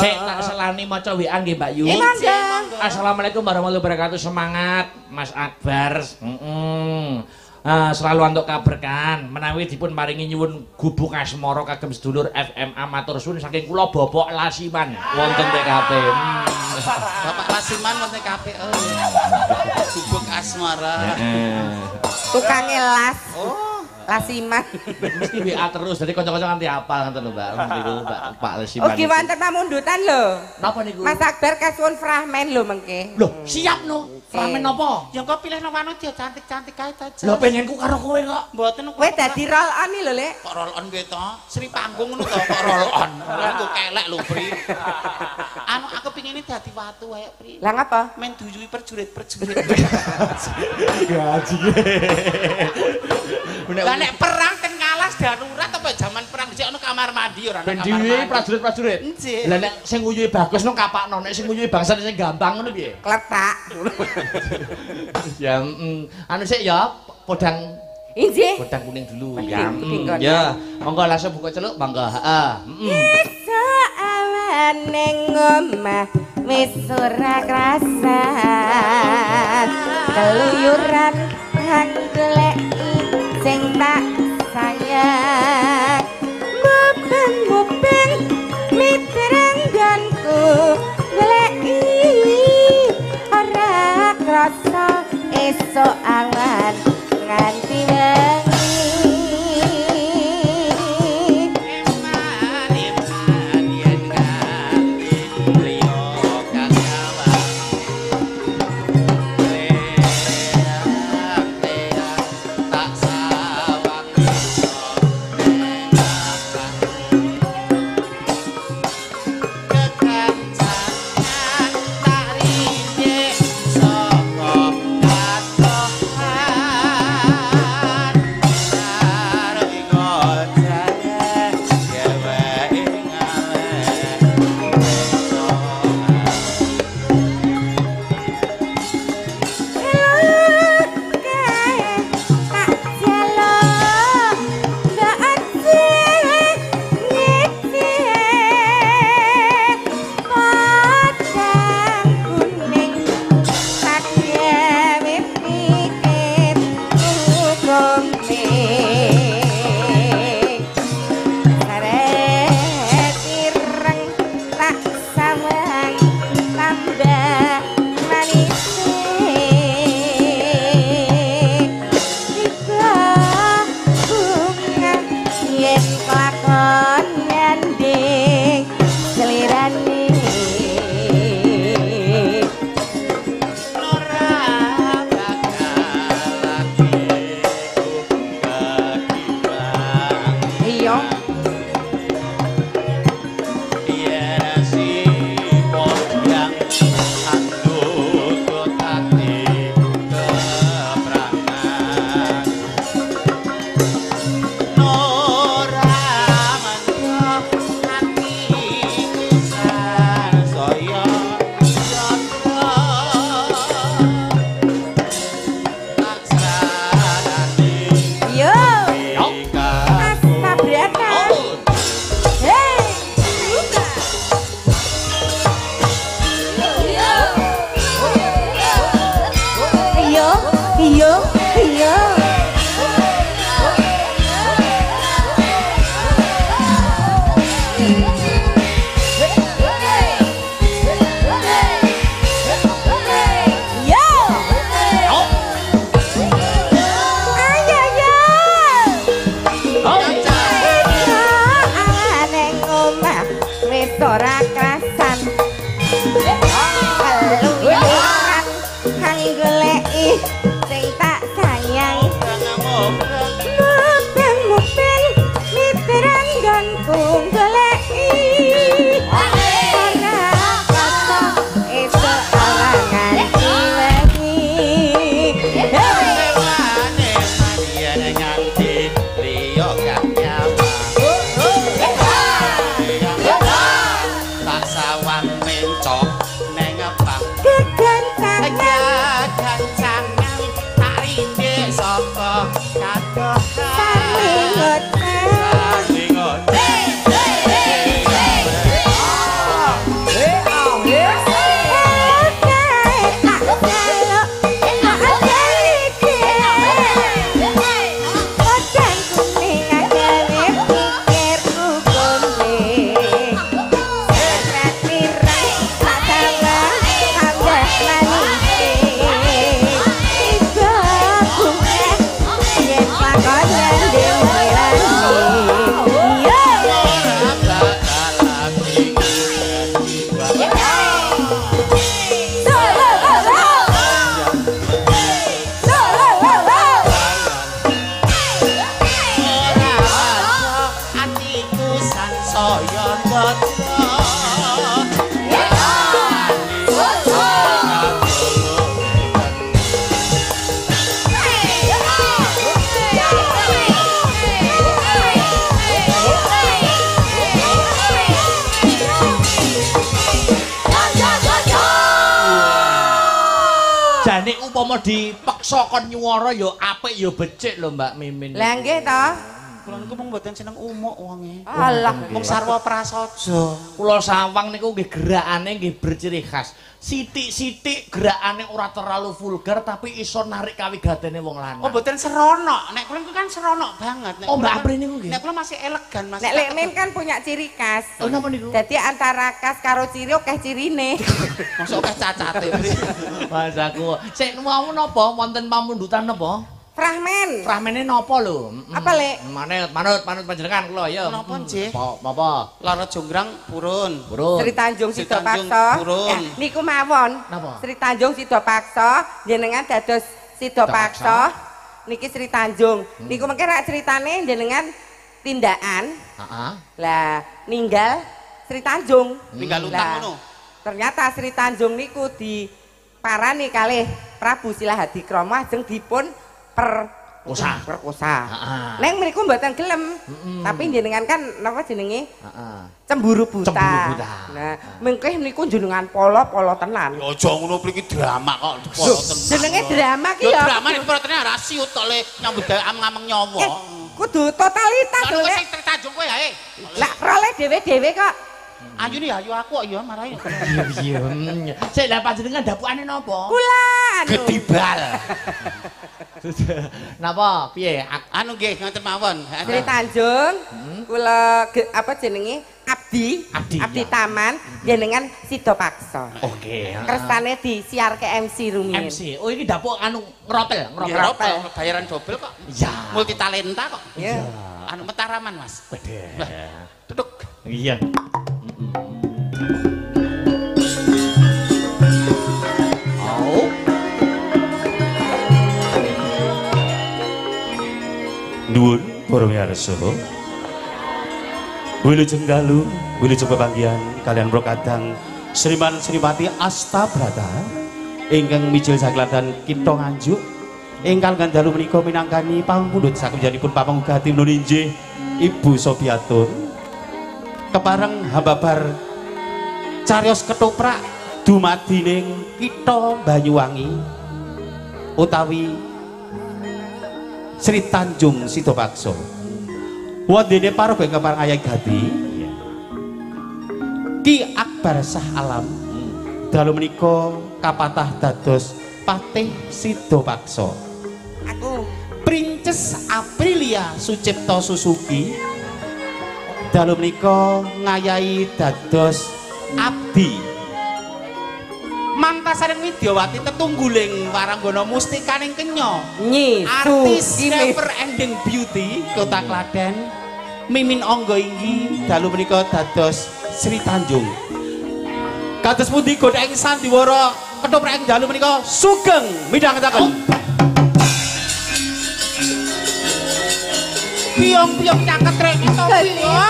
sik tak selani maca WA nggih Mbak Yu. Assalamualaikum warahmatullahi wabarakatuh. Semangat Mas Akbar. Selalu antuk kaberkahan menawi dipun maringi nyuwun gubuk asmara kagem sedulur FMA matur suwun saking kula Bapak Lasiman wonten TKP. Bapak Lasiman wonten TKP. Gubuk asmara. Tukange las. Lasiman. Mesti WA terus dadi kanca-kanca nganti apal ngoten lho Mbak. Niku Pak Lasiman. Ugi wonten pamundutan lho. Napa niku? Mas Akbar kasuwun fragmen lho mengke. Lho, siap no. Fragmen napa? Ya kok pilih nomor dia cantik-cantik kae ta. Lho pengenku karo kowe kok. Mboten Kowe dadi roll on lho, Lek. Kok roll on kowe to? Sri panggung ngono to kok roll on. Aku kelek lho, Pri. Anu aku pengine dadi watu ae, Pri. Lah ngapa? Men duyui perjurit-perjurit. Gaji. Lah nek perang ten kalas darurat apa zaman perang dhisik ono kamar mandi ora ben dhewe prajurit-prajurit. Nggih. Lah nek sing nguyuhi bagus no kapakno, nek sing nguyuhi bangsa sing gampang ngono piye? Kletak. Ya, anu sik ya, podang Injih. podang kuning dulu Kuning, ya. kuning kon. Ya, monggo langsung buka celuk, monggo. Heeh. Iso awan ning omah wis ora krasan. Keluyuran hang goleki sing tak sayang. Muben-muben mitrangganku goleki ora krasa esuk awan nganti yen kelakon nyanding selirane ora krasan keluwihan kang goleki sing tak sayang mubeng miteran ganggung goleki ora kata esuk alangan iki wane yen nganti liya gak nyawa tak sawang mencok neng abang gancangan tak rindhe sapa kadoh saringot jane upama dipeksa kon nyuwara ya apik ya becik lho Mbak Mimin. Lah nggih to. Kula niku mung mboten seneng umuk wonge. Alah, mung sarwa prasaja. Kula sawang niku nggih gerakane nggih berciri khas. Sithik-sithik gerakane ora terlalu vulgar tapi iso narik kawigatene wong lanang. Oh mboten seronok. Nek kula niku kan seronok banget. Nek Oh Mbak Apri niku nggih. Nek kula masih elegan Mas. Nek Lek Min kan punya ciri khas. Oh napa niku? Dadi antara khas karo ciri akeh cirine. Masuk akeh cacate. Mas aku. Sik mau napa wonten pamundutan napa? Fragmen. Fragmene napa lho? Apa Lek? Manut panjenengan kula ya. Napa nggih? Apa? Lara Jonggrang purun. Burun. Sri Tanjung Sri Sida Tanjung Paksa. Purun. Niku mawon. Napa? Sri Tanjung Sida Paksa jenengan dados Sida Paksa. Niki Sri Tanjung. Niku mengke rak critane jenengan tindakan. Heeh. Lah ninggal Sri Tanjung. Ninggal Lah, utang ngono. Ternyata Sri Tanjung niku diparani kalih Prabu Silahadikrama ajeng dipun perkosa. Neng mriku mboten gelem. Tapi jenengan kan napa jenenge? Cemburu buta. Nah, mengke niku jenengan polo tenan. Ya aja ngono mriki drama kok polo tenan. Jenenge drama ki Ya ya. drama nek polo tenan ora siut tok le nyambut gawe ameng nyawa. Kudu totalitas lho Lha Lek. sing Tanjung kowe ae. Lah role dhewe-dhewe kok. Ayu nih ayu aku kok ya marahi. Iya. Sik lah panjenengan dapukane napa? Kula anu. Gedibal. Napa piye? Anu nggih ngoten mawon. Sri Tanjung. Kula apa jenenge? Abdi Taman jenengan Sida Paksa. Oke. Kersane disiarke MC rumiyin. MC. Oh iki dapuk anu ngrotel. Bayaran dobel kok. Iya. Multi talenta kok. Iya. Anu Mataraman, Mas. Duduk. Iya. Oh. Nuwun para miyarsa. Wilujeng dalu, wilujeng pepanggihan kalian Prokadang Sriman Srimati Astabrata ingkang mijil saklatan Kitha Nganjuk ingkang dalu menika minangkani pamundhut sakunjanipun papangugati menawi inggih Ibu Sobiatun kepareng hambabar cariyos ketoprak dumadining Kitha Banyuwangi utawi Sri Tanjung Sida Paksa. Wondene paraga ingkang parang ayahe gati Ki Akbar Shah Alam dalu menika kapatah dados Patih Sida Paksa. Aku Princess Aprilia Sucipto Susuki dalu menika ngayahi dados abdi Mantasaring Widyawati tetungguling waranggana mustikaning kenya. Artis Never Ending Beauty Kota Klaten Mimin Angga inggih dalu menika dados Sri Tanjung. Kados pundi godheng sandiwara ketoprak ing dalu menika sugeng midhangetaken. Piong-piong caketrek to piye?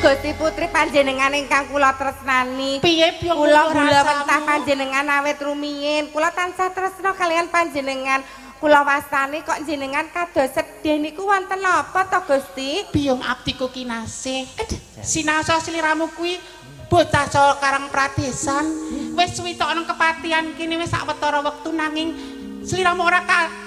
Gusti Putri panjenengan ingkang kula tresnani. Piye piye kula wentah panjenengan awet rumiyin. Kula tansah tresna kalian panjenengan. Kula wastani kok jenengan kados sedih niku wonten apa to Gusti? Biyong abdiku kinasih. Sinasa sliramu kuwi bocah Jawa Karang Pradesan. Wis suwi tok nang kepatihan kene wis sawetara wektu nanging sliramu ora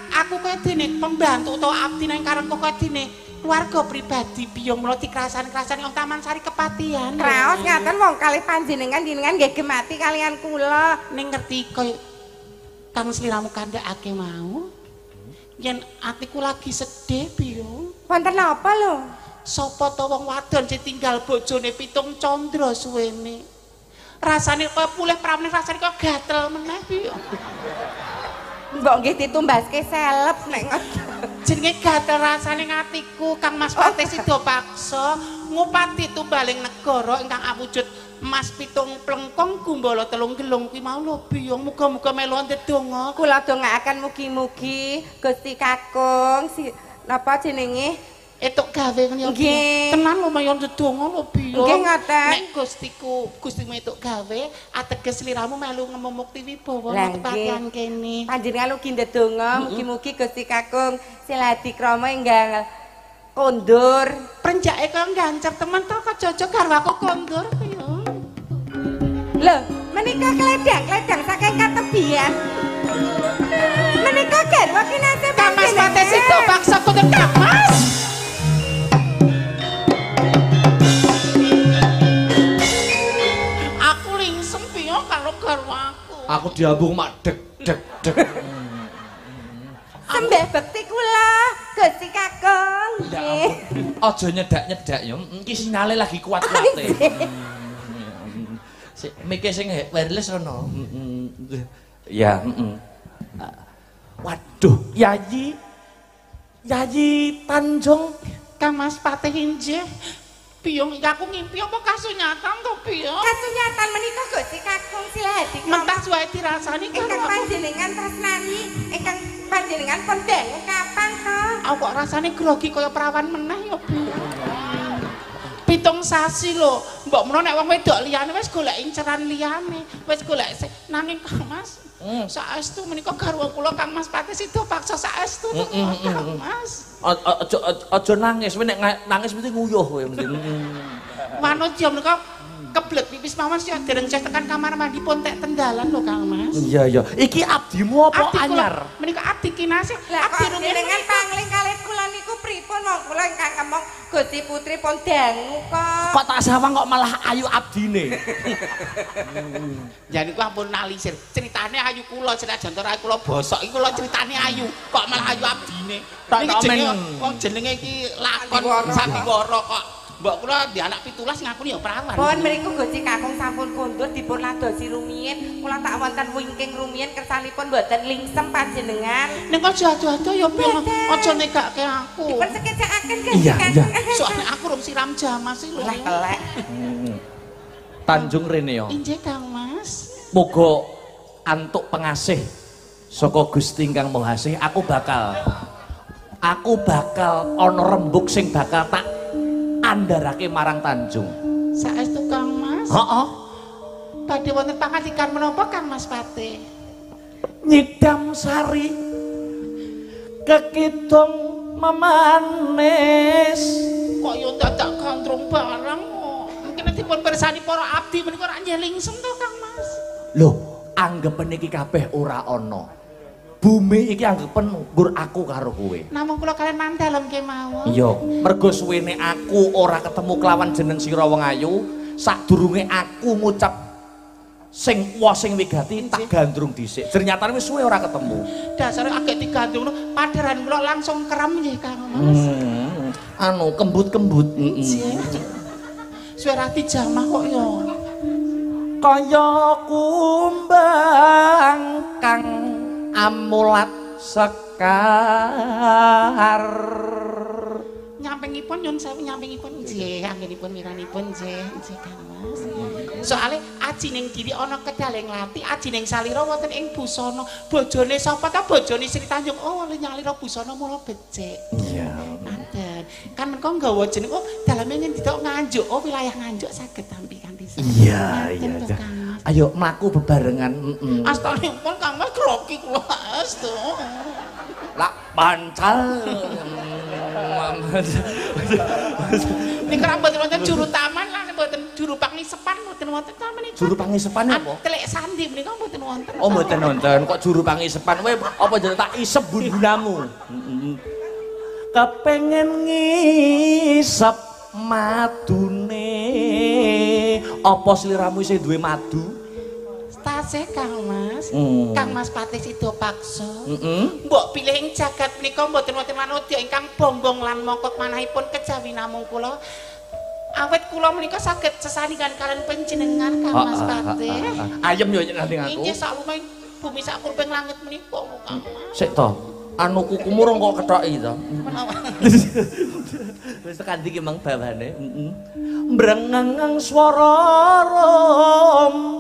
aku kaya dene pembantu utawa abdi nang karepku kaya dene keluarga pribadi biyong mula dikrasan-krasan ing Taman Sari Kepatihan. Kraos ngaten wong kalih panjenengan jenengan nggih gemati kalian kula. Ning ngerti kaya kang sliramu kandhakake mau. Yen atiku lagi sedih biyong. Wonten apa lho? Sapa to wong wadon sing tinggal bojone pitung candra suwene. Rasane kaya pulih pramene rasane kaya gatel meneh biyong. Mbok nggih ditumbaske seleb nek jenenge gatel rasane ngatiku Kang Mas Patih Sida Paksa ngupati tumbaling negara ingkang awujud emas pitung plengkong gumbala telung gelung kuwi mau lho biyong muga-muga melu ndedonga. Kula dongaaken mugi-mugi Gusti Kakung napa jenenge etuk gawe ngene nggih. Tenan lumayan ndedonga lho biyong. Nggih ngoten. Nek Gustimu etuk gawe ateges sliramu melu ngemumukti wibawa kepatihan kene. Panjenengan ugi ndedonga mugi-mugi Gusti Kakung Siladi Krama enggal kondur. Prenjake kok gancer temen to kajaja garwaku kondur biyong. Lho, menika kledang saking katebian. Menika garwa kinasih Kang Mas Patih Sida Paksa kondur Kang Mas. Aku lingsem piye karo garwaku. Aku diambung mak deg. Sembah bekti kula, Gusti Kakung. Nggih. Aja nyedak-nyedak ya. Iki sinyale lagi kuat-kuate. Mikir sing wireless rono. Ya, Waduh, Yayi Tanjung Kang Mas Patih injih. Biyong aku ngimpi apa kasunyatan to biyong? Kasunyatan menika Gusti Kakung Siladi. Mentas wae dirasani ingkang panjenengan tresnani, ingkang panjenengan pun dangu kapan to? Aku kok rasane grogi kaya perawan meneh ya biyong. 7 sasi lho. Mbok menawa nek wong wedok liyane wis golek inceran liyane, wis golek nanging Kang Mas. Saestu menika garwa kula Kang Mas Patih Sida Paksa saestu Kang Mas. Aja nangis, nek nangis mesti nguyuh kowe mesti. Manut ya menika keblet pipis mawon sih dereng cek tekan kamar mandi pun tek tendalan lho Kang Mas. Iya. Iki abdimu apa anyar? Menika abdi kinasih. Abdi jenengan pangling kalih kula niku pripun wong kula ingkang ngomong Gusti Putri pun dangu kok. Kok tak sawang kok malah ayu abdine. Ya niku ampun nalisir. Ceritane ayu kula, senajan ora kula bosok iki kula ceritane ayu. Kok malah ayu abdine. Iki jenenge wong jenenge iki lakon sandiwara kok. Mbok kula di anak 17 ngakuni ya perawan. Pun mriku Gusti Kakung sampun kondur dipun ladosi rumiyin. Kula tak wonten wingking rumiyin kersanipun mboten lingsem panjenengan. Ning kok aja-aja ya piye aja negake aku. Dipun sekecakaken Gusti Kakung. Soale aku rum siram jamas iki lho. Lah kelek. Tanjung rene ya. Injih Kang Mas. Muga antuk pengasih saka Gusti Ingkang Mahasih, aku bakal ana rembug sing bakal tak andharake marang Tanjung. Saestu Kang Mas. Heeh. Badhe wonten pangandikan menapa Kang Mas Pate? Nyidam sari kekidung memanis. Kok yo dadak gandrung barang kok. Mungkin dipun pirsani para abdi menika ora nyelingsem to Kang Mas. Lho, anggepen iki kabeh ora ana. Bumi iki anggepen nggur aku karo kowe. Namung kula kalian mandalem kemawon. Iya, mergo suwene aku ora ketemu kelawan jeneng sira wong ayu, sadurunge aku ngucap sing wah sing wigati tak gandrung dhisik. Ternyata wis suwe ora ketemu. Dasare agek digandrung padheran kula langsung kerem nggih Kang Mas. Anu kembut-kembut. Suwe rati jamah kok ya. Kaya kumbang kang amulat sekar. Nyampingipun nyun sewu nyampingipun nggih, anggenipun miranipun nggih Kang Mas. Soale aji ning diri ana kedaleng lati, aji ning salira wonten ing busana. Bojone sapa ta? Bojone Sri Tanjung. Oh, nyalira busana mula becik. Iya. Nanten. Kan menika nggawa jeneng oh daleme ngendika Nganjuk. Oh, wilayah Nganjuk saged tampi kanthi sami. Iya, iya. Ayo mlaku bebarengan. Astanipun Kang Mas groki kula astu. Lak pancal. Ning mboten wonten juru taman lan mboten juru pangisepan mboten wonten taman iki. Juru pangisepan apa? Telek sandi menika mboten wonten. Oh mboten wonten kok juru pangisepan kowe apa jeneng tak isep bun-bunamu. Kepengen ngisep madune. Apa sliramu isih duwe madu? Tasih Kang Mas. Kang Mas Patih Sida Paksa. Mbok pilih ing jagat menika mboten wonten manungsa ingkang bonggong lan mokok manahipun kejawi namung kula. Awet kula menika saged sesandingan kalian panjenengan Kang Mas Patih. Ayem yo nanti aku. Inggih saklumeng bumi sak kurping langit menika Kang Mas. Sik to. Anu kukumu rong kok kethoki to. Menawa. Wis tekan iki mang bawane. Mbrengeng swara rom.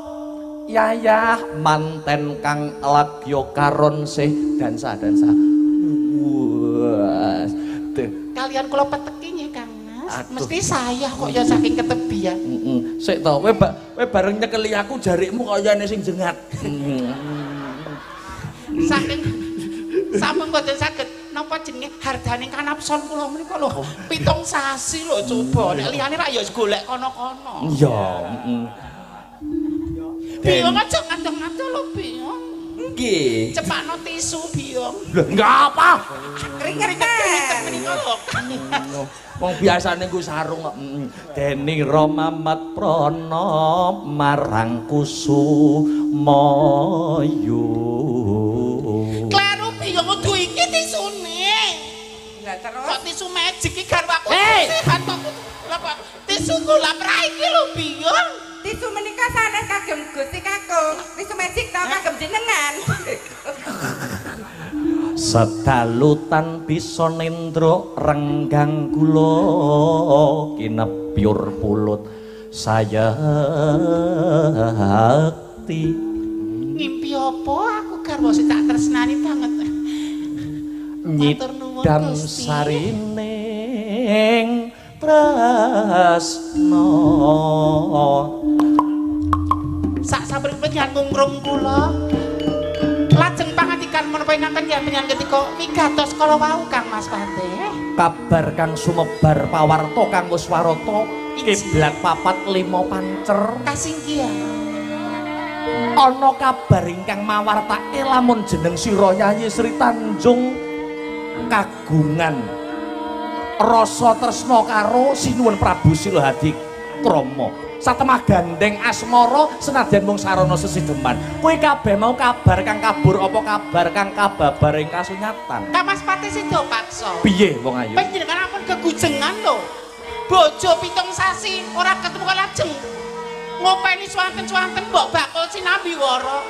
Yayah manten kang lagya karon sih dansa. Wes. Kalian kula peteki nggih Kang Mas. Mesti saya kok ya saking ketebian. Sik to, kowe bareng nyekeli aku jarikmu kayane sing jengat. Saking sampun mboten saged napa jenenge hardane kanapson kula menika lho 7 sasi lho coba nek liyane ra ya golek kono-kono. Iya, Biong aja ngadeng-ngadeng lho Biong. Nggih. Cepakno tisu Biong. Lho, enggak apa. Keringet menika lho. Wong biasane nggo sarung kok. Deni Ramamat Prana marang Kusumayu. Kleru Biong kudu iki tisune. Lah terus kok tisu magic iki garwaku. Sehat kok. Lha tisu kula pra iki lho Biong. tisu menika sanes kagem Gusti Kakung. Tisu magic ta kagem jenengan. Sedalutan bisa nendra renggang kula kinepyur pulut sayakti. Ngimpi apa aku garwa sing tak tresnani banget. Nyidam sarining tresna. Sak sampun penyanggung rung kula. Lajeng pangandikan menapa ingkang panjenengan ketika wigatos kala wau Kang Mas Patih. Kabar kang sumebar pawarta kang wis warata kiblat 4-5 pancer Kasinggihan. ana kabar ingkang mawartake lamun jeneng sira Yayi Sri Tanjung kagungan rasa tresna karo Sinuwun Prabu Silahadi Krama. Satemah gandeng asmara senadyan mung sarana sesideman. Kowe kabeh mau kabar kang kabur apa kabar kang kababar ing kasunyatan? Kang Mas Pati Sida paksa. Piye wong ayu? Panjenengan ampun kegujengan lho. Bojo 7 sasi ora ketemu lajeng. Ngopeni swanten-swanten mbok bakul sinambi wara.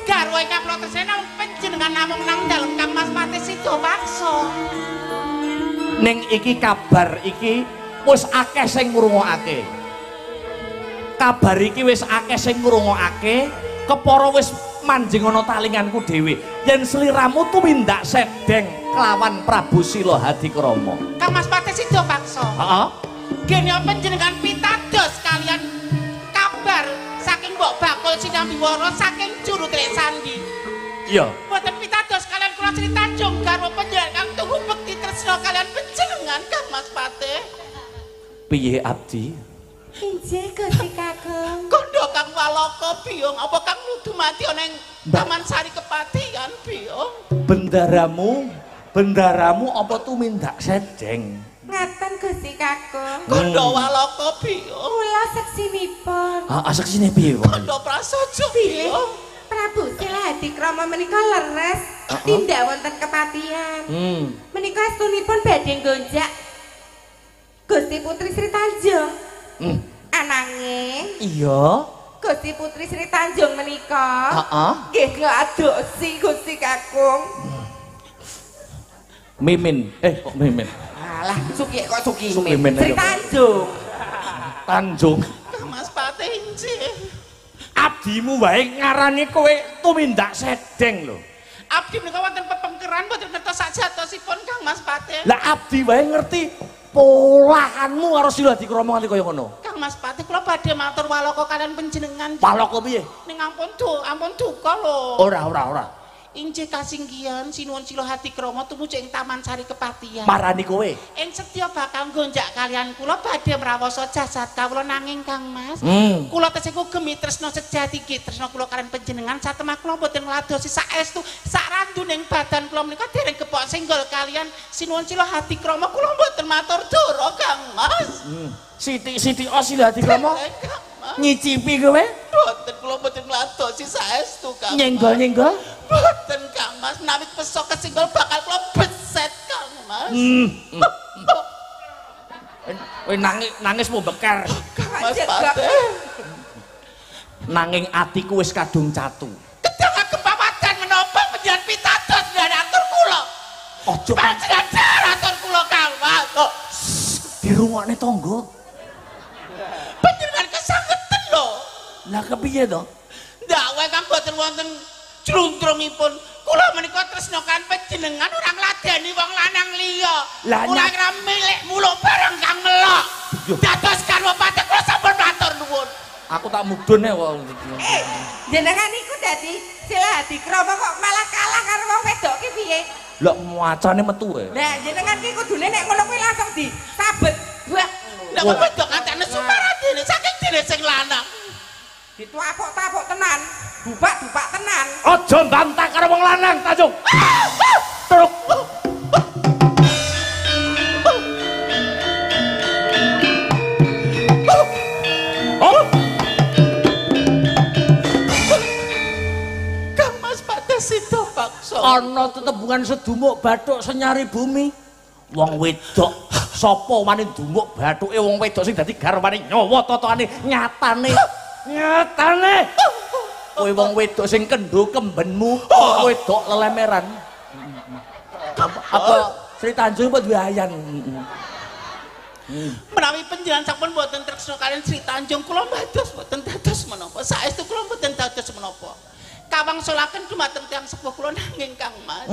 Garwa ingkang kula tresna panjenengan namung nang dalem Kang Mas Pati Sida paksa. Ning iki kabar iki wis akeh sing ngrungokake. Kabar iki wis akeh sing ngrungokake, kepara wis manjing ana talinganku dhewe. Yen sliramu tumindak sedeng kelawan Prabu Silahadi Krama. Kang Mas Pati Sida paksa. Heeh. Gene panjenengan pitados kalian kabar saking Mbok Bakul Sinambi Wara saking Juru Trek Sandi. Iya. Mboten pitados kalian kula Sri Tanjung garwa panjenengan kang tunggu bekti tresna kalian panjenengan Kang Mas Pati. Piye abdi? Injih Gusti Kakung. Kondo Kang Walaka Biung apa Kang nudu mati ana ing Taman Sari Kepatihan Biung. Bendaramu apa tumindak sedeng? Ngaten Gusti Kakung. Kondo Walaka Biung. Kula seksinipun. Seksine piye wong? Kondo Prasaja Biung. Prabu Silahadi Krama menika leres tindak wonten kepatihan. Menika astunipun badhe gonjak Gusti Putri Sri Tanjung. Ananging Iya. Gusti Putri Sri Tanjung menika nggih ngadosi Gusti Kakung. Mimin. Kok Mimin? Alah, Suki kok Suki Mimin. Sri Tanjung. Tanjung. Kang Mas Pati injih. Abdimu wae ngarani kowe tumindak sedeng lho. Abdi menika wonten pepengkeran mboten ngertos sajatosipun Kang Mas Pati. Lah abdi wae ngerti polahanmu karo Silahadi Krama nganti kaya ngono. Kang Mas Pati kula badhe matur walaka kalian panjenengan. Walaka piye? Ning ampun duka lho. Ora. Injih kasinggihan Sinuwun Silahadi Krama tumuju ing Taman Sari Kepatihan. Marani kowe. Ing sedya bakal gonjak kalian kula badhe mrawasa jasad kawula nanging Kang Mas. Kula tesih gemi tresna sejati iki tresna kula kalian panjenengan satemah kula boten ngladosi saestu sak randuning badan kula menika dereng kepok senggol kalian Sinuwun Silahadi Krama kula boten matur dora Kang Mas. Siti Silahadi Krama nyicipi kowe? Boten kula boten ngladosi saestu Kang. Nyenggol. Boten Kang Mas, menawi pesok kesinggol bakal kula beset Kang Mas. Kowe nangis mau beker. Mas Pati. Nanging atiku wis kadung catu. Kedang kepawadan menapa panjenengan pitados atur kula. Aja panjenengan atur kula Kang Mas. Dirungokne tangga. Panjenengan kesangeten lho. Lah kepiye to? Ndak wae Kang boten wonten jluntrungipun. Kula menika tresna kan panjenengan ora ngladeni wong lanang liya. Kula kira milik muluk bareng Kang Melok. Dados karwa pati kula sampun matur nuwun. Aku tak mudhun kok. Jenengan niku dadi Silahadi Krama kok malah kalah karo wong wedok ki piye? Lah macane metu e. Lah jenengan ki kudune nek ngono kuwi langsung disabet. Wah, Nek wong wedok katene sumaradene saking dene sing lanang. Dituapuk-tapuk tenan, bupak tenan. Aja mbantah karo wong lanang, Tanjung. Truk. Kang Mas Pati Sida paksa. Ana tetembungan sedumuk bathuk senyari bumi. Wong wedok sapa wani ndumuk bathuke wong wedok sing dadi garwane nyawa totone nyatane. Kowe wong wedok sing kendho kembenmu, wedok lelemeran. Apa Sri Tanjung apa duwe ayan? Menawi panjenengan sampun boten tresna kalian Sri Tanjung kula dados boten dados menapa. Saestu kula boten dados menapa. Kawangsulaken dumateng tiyang sepuh kula nanging Kang Mas.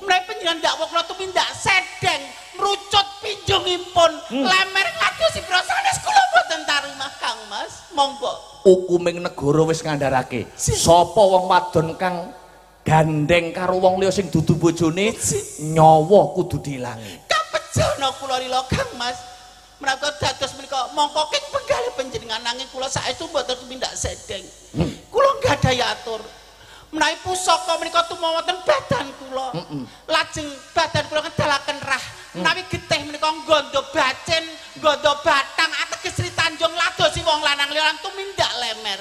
Menawi panjenengan dakwa kula tumindak sedeng mrucut pinjungipun lemer ngadosi prasanes kula boten tarimah Kang Mas. Monggo. Hukuming negara wis ngandharake sapa wong wadon kang gandeng karo wong liya sing dudu bojone nyawa kudu diilangi. Kapejana kula rila Kang Mas. Menawi dados menika mongko king penggalih panjenengan nanging kula saestu boten tumindak sedeng. Kula nggadahi atur. Menawi pusaka menika tumawa wonten badan kula. Lajeng badan kula kedalaken rah. Menawi getih menika gondo bacen, gondo batang ateges Sri Tanjung ladosi wong lanang liya tumindak lemer.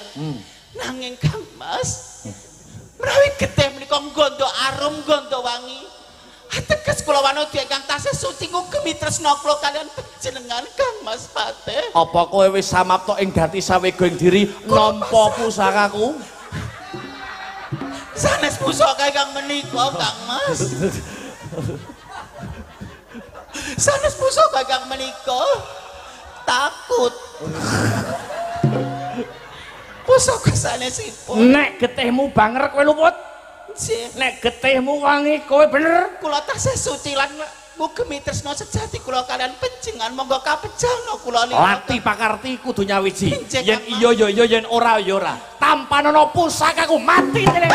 Nanging Kang Mas, menawi getih menika gondo arum, gondo wangi. Ateges kula wanodya ingkang tasih suci ngugemi tresna kula kaliyan panjenengan Kang Mas Patih. Apa kowe wis samapta ing gati sawega ing diri nampa pusakaku? Sanes pusaka ingkang menika Kang Mas. Sanes pusaka ingkang menika takut. Pusaka sanesipun. Nek getihmu banger kowe luput. Nek getihmu wangi kowe bener. Kula tasih suci lan ngugemi tresna sejati kula kaliyan panjenengan monggo kapejangna kula niku. Lati pakarti kudu nyawiji. Yen iya ya iya yen ora ya ora. Tampanana pusakaku mati tenan.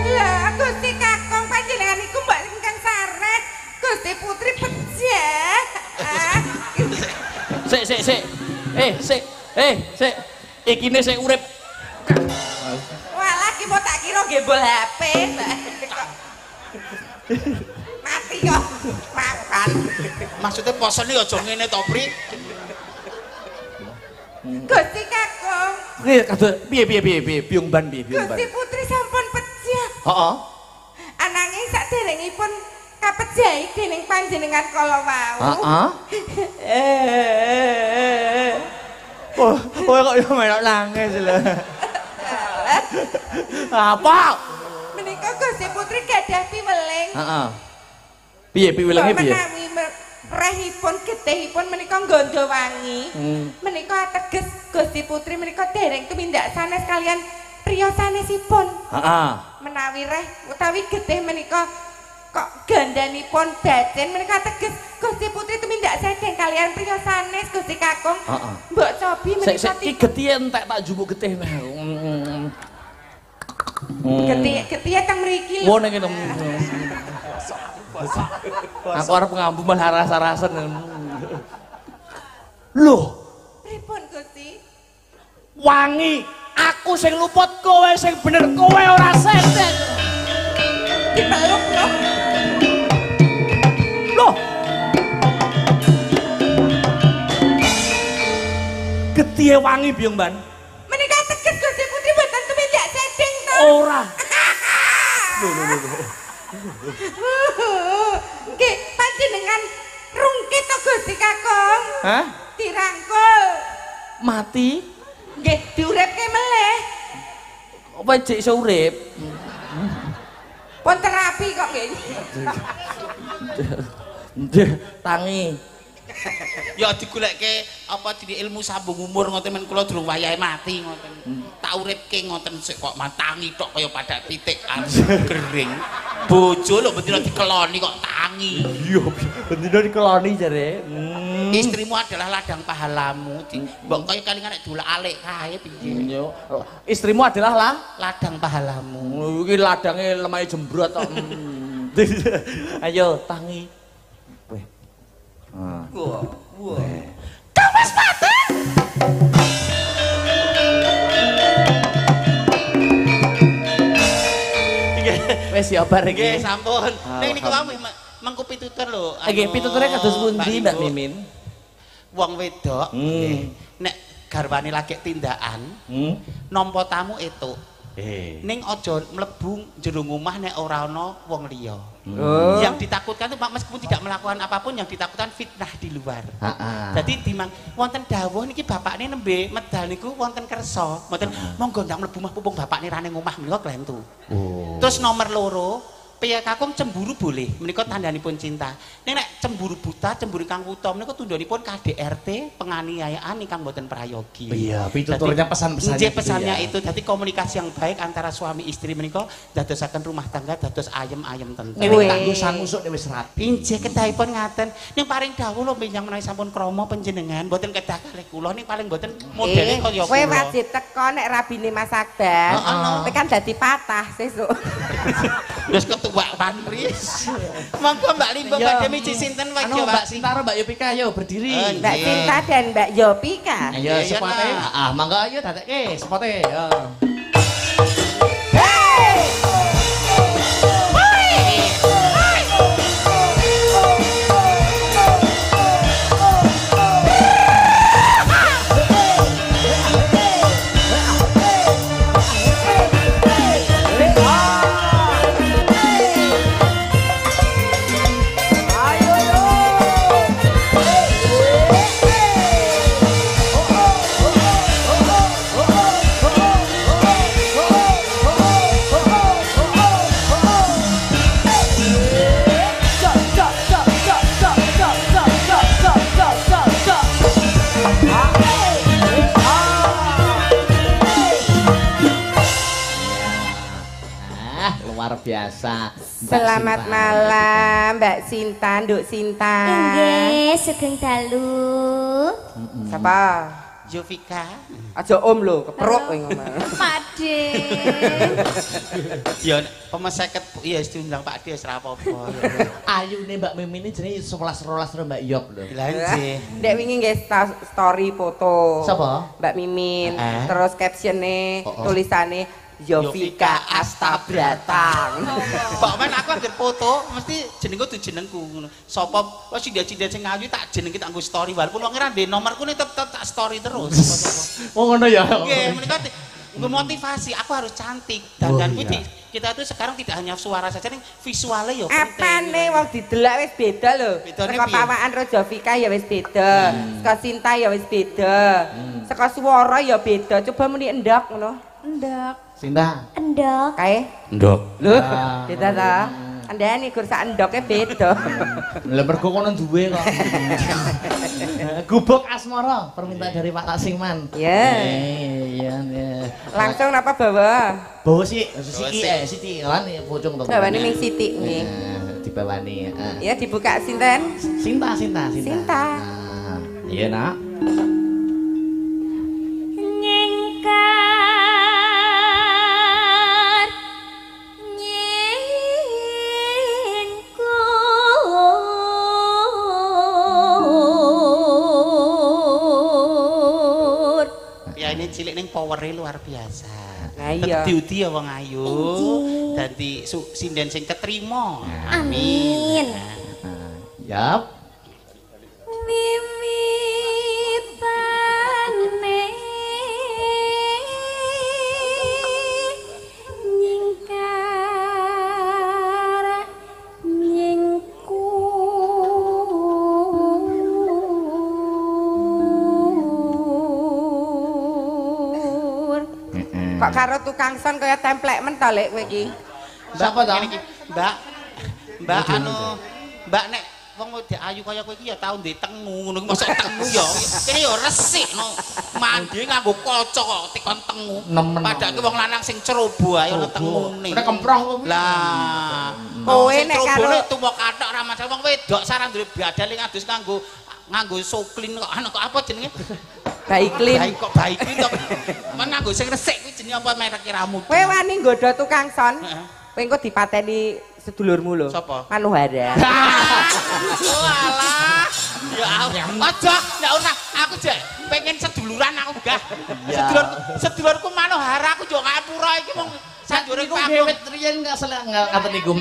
Lah Gusti Kakung panjenengan iku mbak ingkang saret. Gusti Putri pejah. Sik. Sik. Ikine sik urip. Walah ki mau tak kira gembol HP. Mati kok. Makan. Maksudnya posone aja ngene to, Pri. Gusti Kakung. Piye biungban. Gusti Putri sampun pejah. Heeh. Ananging saderengipun kapejahi dening panjenengan kala wau. Heeh. Oh, kok yo melok nangis lho. Apa? Menika Gusti Putri gadah piweling. Heeh. Piye piwelinge piye? Menawi rehipun getihipun menika nggondo wangi. Menika ateges Gusti Putri menika dereng tumindak sanes kalian priya sanesipun. Heeh. Menawi reh utawi getih menika kok gandanipun bacen menika teges Gusti Putri tumindak sedeng kalian priya sanes Gusti Kakung. Mbok cobi menika iki getih entek tak jupuk getih. Getih teng mriki. Wo ning kene. Aku arep ngambu malah rasa-rasen. Loh, Pripun Gusti? wangi. Aku sing luput, kowe sing bener, kowe ora sedeng. Dipeluk lho. Loh. Getih wangi biung ban. Menika teges Gusti Putri mboten tumindak sedeng to. Ora. Nggih, panjenengan rungkit to Gusti Kakung. Hah? Dirangkul. Mati? Nggih, diuripke meleh. Apa jek iso urip? Pun terapi kok nggih. Tangi. Ya digoleke apa di ilmu sambung umur ngoten men kula durung wayahe mati ngoten. Tak uripke ngoten sik kok mantangi tok kaya padak pitik gering. Bojo lho bendina dikeloni kok tangi. Iya, bendina dikeloni jare. Istrimu adalah ladang pahalamu. Mbok kaya kalingan nek dolak-alik kae piye. Istrimu adalah ladang pahalamu. Iki ladange lemahe jembrot tok. Ayo tangi. Weh. Wah. Kang Mas Patih. Wes ya bar iki. Nggih, sampun. Ning niku wae mengko pitutur lho. Nggih, pituture kados pundi Mbak Mimin? Wong wedok nek garwane lagi tindakan nampa tamu etuk. Ning aja mlebu jero omah nek ora ana wong liya. Yang ditakutkan itu meskipun tidak melakukan apapun yang ditakutkan fitnah di luar. Jadi dimang wonten dawuh niki bapakne nembe medal niku wonten kersa. Mboten monggo ndak mlebu mah pupung bapakne ra ning omah menika klentu. Terus nomor loro Piye Kakung cemburu boleh, menika tandhanipun cinta. Ning nek cemburu buta, cemburu kang wuta menika tundhonipun KDRT, penganiayaan ingkang boten prayogi. Iya, pituturnya pesan-pesannya. Nggih, pesannya itu. Dadi komunikasi yang baik antara suami istri menika dadosaken rumah tangga dados ayem-ayem tentrem. Nek kanggo sangusuk wis rapi. Injih kedahipun ngaten. Ning paring dawuh lho menyang menawi sampun krama panjenengan, boten kedah kalih kula ning paling boten modele kaya kula. Kowe wajib teko nek rabine Mas Akbar. Kowe kan dadi patah sesuk. Wis ketuwak pantris. Monggo Mbak Limbo badhe miji sinten wae Mbak Sinta karo Mbak Yopika ayo berdiri. Mbak Sinta dan Mbak Yopika. Ayo sepote. Monggo ayo dadekke sepote. Ya. luar biasa. Selamat malam Mbak Sinta, Nduk Sinta. Nggih, sugeng dalu. Siapa? Jovika. Aja om lho, kepruk kowe ngomong. Pakde. Ya pemeseket iya diundang Pak Des ra apa-apa. Ayune Mbak Mimin ini jenenge 11 12 karo Mbak Yok lho. Lah nggih. Ndek wingi nggih story foto. Sapa? Mbak Mimin. Terus captionnya tulisane Jovika Astabratang. Mbak Men aku anggere foto mesti jenengku tuh jenengku ngono. Sapa wis cinda-cinda sing ayu tak jenengke tak nggo story walaupun wong ora ndek nomorku nih tetep tak story terus. Oh ngono ya. Nggih, menika nggo motivasi aku harus cantik. Dandanku kita itu sekarang tidak hanya suara saja ning visualnya ya penting. Apane wong didelok wis beda lho. Saka pawakan karo Jovika ya wis beda. Saka Sinta ya wis beda. Saka swara ya beda. Coba muni endok ngono. Endok. Sinta. Endok. Kae? Ndok. Lho, beda ta? Andane gur sak endoke beda. Lah mergo kono duwe kok. Gubuk asmara permintaan dari Pak Tasingman. Ya. Iya. Langsung apa bawa? Bawa Siti lan pocong to. Bawane ning Siti nggih. Dibawani. Ya dibuka sinten? Sinta. Sinta. Iya, Nak. Cilik ning powere luar biasa. Nah iya. Diudi ya wong ayu. Dadi sinden sing ketrima. Amin. Yap. Wiwitane nyingkar nyingku. Kok karo tukang son kaya templek men ta lek kowe iki? Siapa ta? Mbak anu, Mbak nek wong wedok ayu kaya kowe iki ya tau ndek tengu ngono mosok tengu ya. Kene ya resik no. Mandi nganggo kaca kok tikon tengu. Padahal wong lanang sing cerobo ae ono tengune. Nek kemproh kowe. Lah, kowe nek karo tuwa kathok ra masalah wong wedok sarang duwe badal ngadus nganggo soklin kok ana kok apa jenenge? Baiklin. Baiklin kok. Men nganggo sing resik kuwi jenenge apa merek ramu. Kowe wani nggodha tukang son. Kowe engko dipateni sedulurmu lho. Sapa? Manuhara. Walah. Ya aja, enggak usah. Aku jek pengen seduluran aku gah. Sedulurku Manuhara aku yo ngapura iki mung sanjure Iku gewet riyen enggak ngaten niku.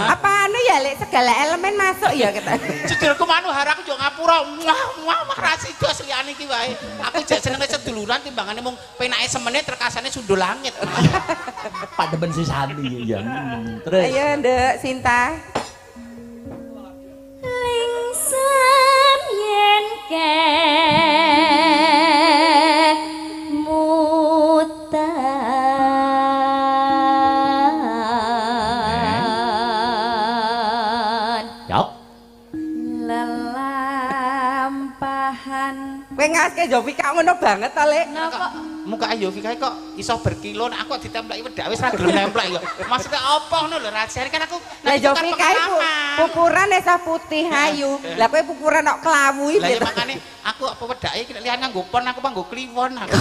Apane ya lek segala elemen masuk ya kita. Sedulurku Manuhara aku yo ngapura. Wah, rasidos liyane iki wae. Aku jek senenge seduluran timbangane mung penake semene terkasane sundul langit. Pademen sisani ya. Terus. Ayo Nduk Sinta. Lingsam yen kemutan. Yap. Lelampahan. Kowe ngaske Jovika ngono banget ta lek. Napa? Muka ayo Vika kok iso berkilo nek aku ditempleki wedak wis ra gelem nemplek kok. Maksudnya apa ngono lho rasane kan aku Lah Jovika iku pupuran esa putih ayu. Lah kowe pupuran kok klawu iki. Lah ya makane aku apa wedake iki liyan nganggo pon aku nganggo kliwon aku.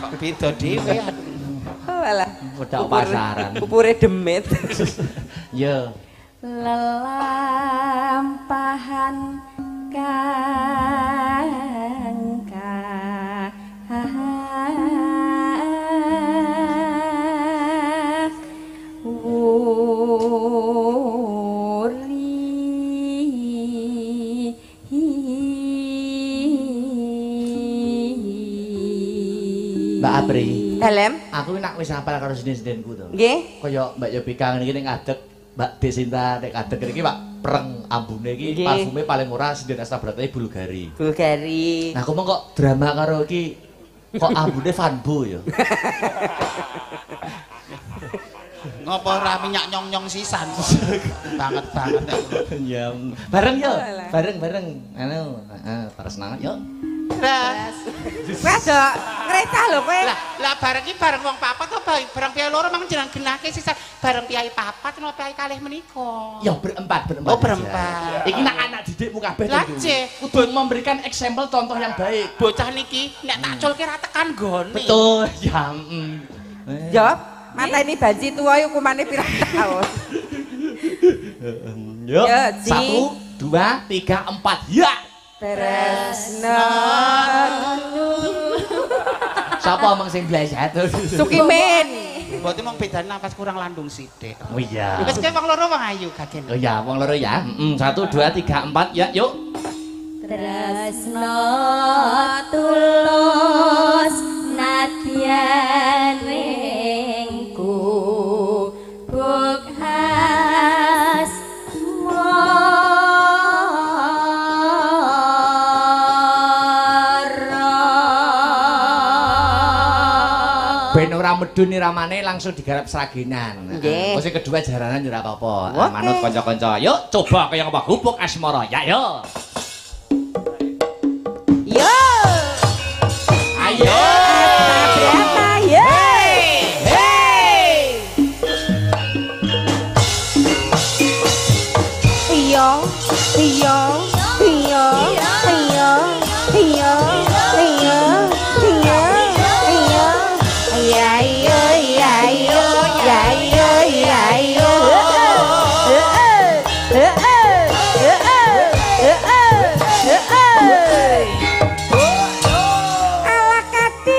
Kok beda dhewe. Oh alah. Wedak pasaran. Pupure demit. Ya. Lelampahan Mbak Apri. Dalem. Aku nak wis hafal karo sinden-sindenku to. Nggih. Kaya Mbak Yovika ngene iki ning ngadeg Mbak Desinta nek kadeg iki Pak Preng ambune iki parfume paling ora sinden Astabratane Bulgari. Bulgari. Nah, aku mong kok drama karo iki kok ambune Vanbo ya. Ngopo ora minyak nyong-nyong sisan. Banget. Ya. Bareng yo. Bareng. Anu, heeh, terus nangan yo. Wes do ngrecah lho kowe. Lah bareng iki bareng wong papat to bareng piye loro mang jeneng genake sisan. bareng piyai papat napa piyai kalih menika? Ya berempat. Oh, berempat. Iki nak anak didikmu kabeh to. Lajeng kudu memberikan eksempel contoh yang baik. Bocah niki nek tak culke ra tekan gone. Betul. Ya. Jawab, mateni banci tuwa hukumane pirang tahun? Yuk. 1 1 2 3 4. Ya. Tresno. Sapa omong sing belajar? Sukimin. Berarti mong bedane nafas kurang landung sithik. Oh iya. Wis kowe wong loro wong ayu gagen. Oh iya, wong loro ya. 1 2 3 4 ya, yuk. Tresno tulus nadyan ringku buk has Ben ora medun iramane langsung digarap seragenan. Nggih. Terus kedua jaranan ora apa-apa. Manut kanca-kanca. Yuk coba kaya apa gubuk asmara. Ya yo. Yo. Ayo. Berapa ya? Iya, iya, iya, iya, iya, iya, iya, iya. Iya, iya, iya, iya, iya, iya, iya, iya. Ala kati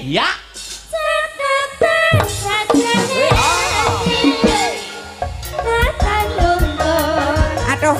Ya. Aduh.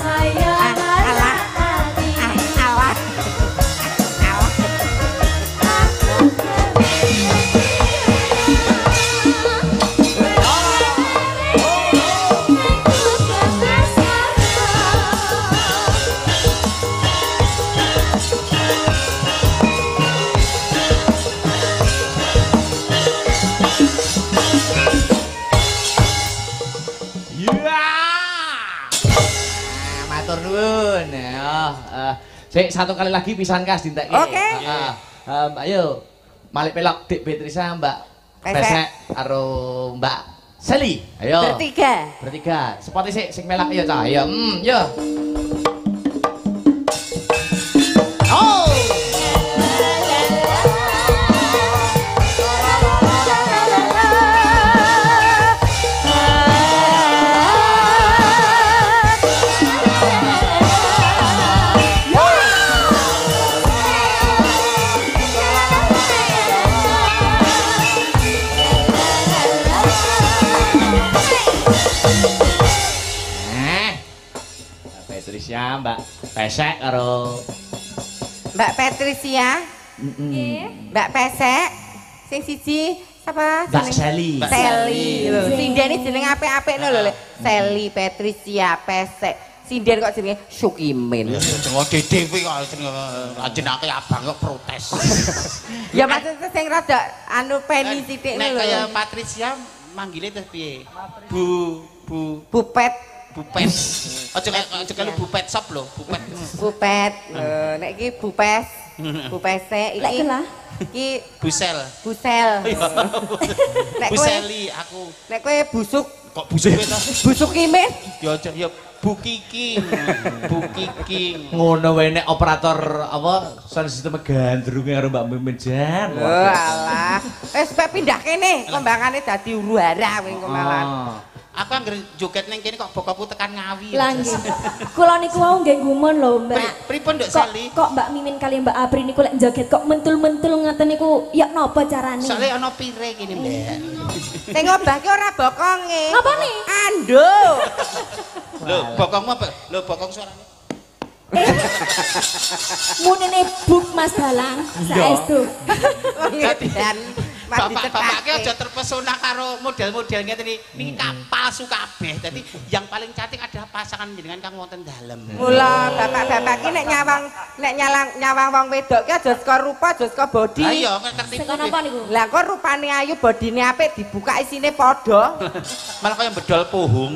Matur nuwun. Sik satu kali lagi pisan kas dintekke. Oke. Ayo. Malik pelok Dik Beatrice Mbak Pesek karo Mbak Seli. Ayo. Bertiga. Spot sik sing melak ya cah. Ayo. Yo. Oh. Patricia, Mbak Pesek karo Mbak Patricia. Mbak Pesek. Sing siji sapa? Mbak Seli. Seli lho. Sinden iki jeneng apik-apik lho. Seli Patricia Pesek. Sinden kok jenenge Sukimin. Jenenge dhewe kok jenenge abang kok protes. Ya maksudnya sing rada anu peni sithik lho. Nek kaya Patricia manggile terus piye? Bupet. Aja kaya bupet shop lho, bupet. Bupet. Nek iki bupes. Bupese iki. Iki Busel. Nek kowe Buseli aku. Nek kowe busuk. Kok busuk kowe to? Busuk Kimin. Ya Bukiking. Ngono wae nek operator apa sound system gandrunge karo Mbak Mimin jan. Walah. Wis pindah kene, kembangane dadi Uruhara kowe engko malah. Aku anggere joget ning kene kok bokapku tekan Ngawi. Lah nggih. Kula niku wau nggih gumun lho, Mbak. Pripun Nduk Sali? Kok Mbak Mimin kali Mbak Apri niku lek joget kok mentul-mentul ngoten niku ya napa carane? Soale ana pire kene, Mbak. Sing ngobahke ora bokonge. Ngapane? Ando. Lho, bokongmu apa? Lho, bokong suarane. Munine buk Mas Dalang, saestu. Ngedan. Bapak-bapaknya aja terpesona karo model-model ngeten iki palsu kabeh. Dadi yang paling cantik adalah pasangan jenengan kang wonten dalem. Mula bapak-bapak ki nek nyawang wong wedok ki aja saka rupa, aja saka body. Lah iya, ngerti. Sing napa niku? Lah kok rupane ayu, bodine apik dibuka isine padha. Malah kaya bedol pohong.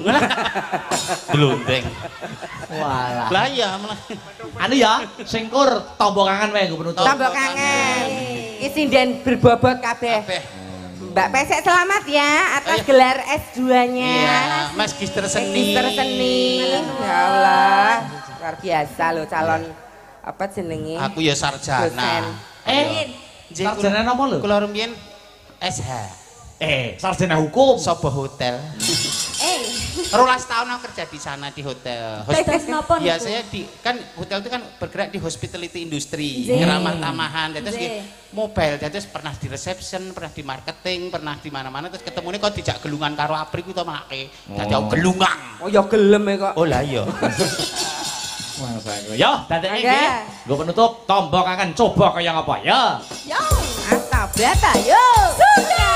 Glondeng. Walah. Lah iya, malah Anu ya, sing kur tombo kangen wae nggo penutup. Tambah kangen. Iki sinden berbobot kabeh. Mbak Pesek selamat ya atas gelar S2-nya. Iya, Magister Seni. Magister Seni. Ya Allah, luar biasa loh calon apa jenenge? Aku ya sarjana. Sarjana napa lho? Kula rumiyin SH. Sarjana hukum. Sobo hotel. 12 tahun aku kerja di sana di hotel. Ya saya kan hotel itu kan bergerak di hospitality industry, ramah tamahan. Terus mobile, terus pernah di reception, pernah di marketing, pernah di mana-mana. Terus ketemunya kok dijak gelungan karo Apri ku to make. Dadi aku gelungan. Oh ya gelem ya kok. Oh lah iya. Yo, dadek iki. Nggo penutup tombo kangen coba kaya apa ya. Yo, asal bata yo. Sudah.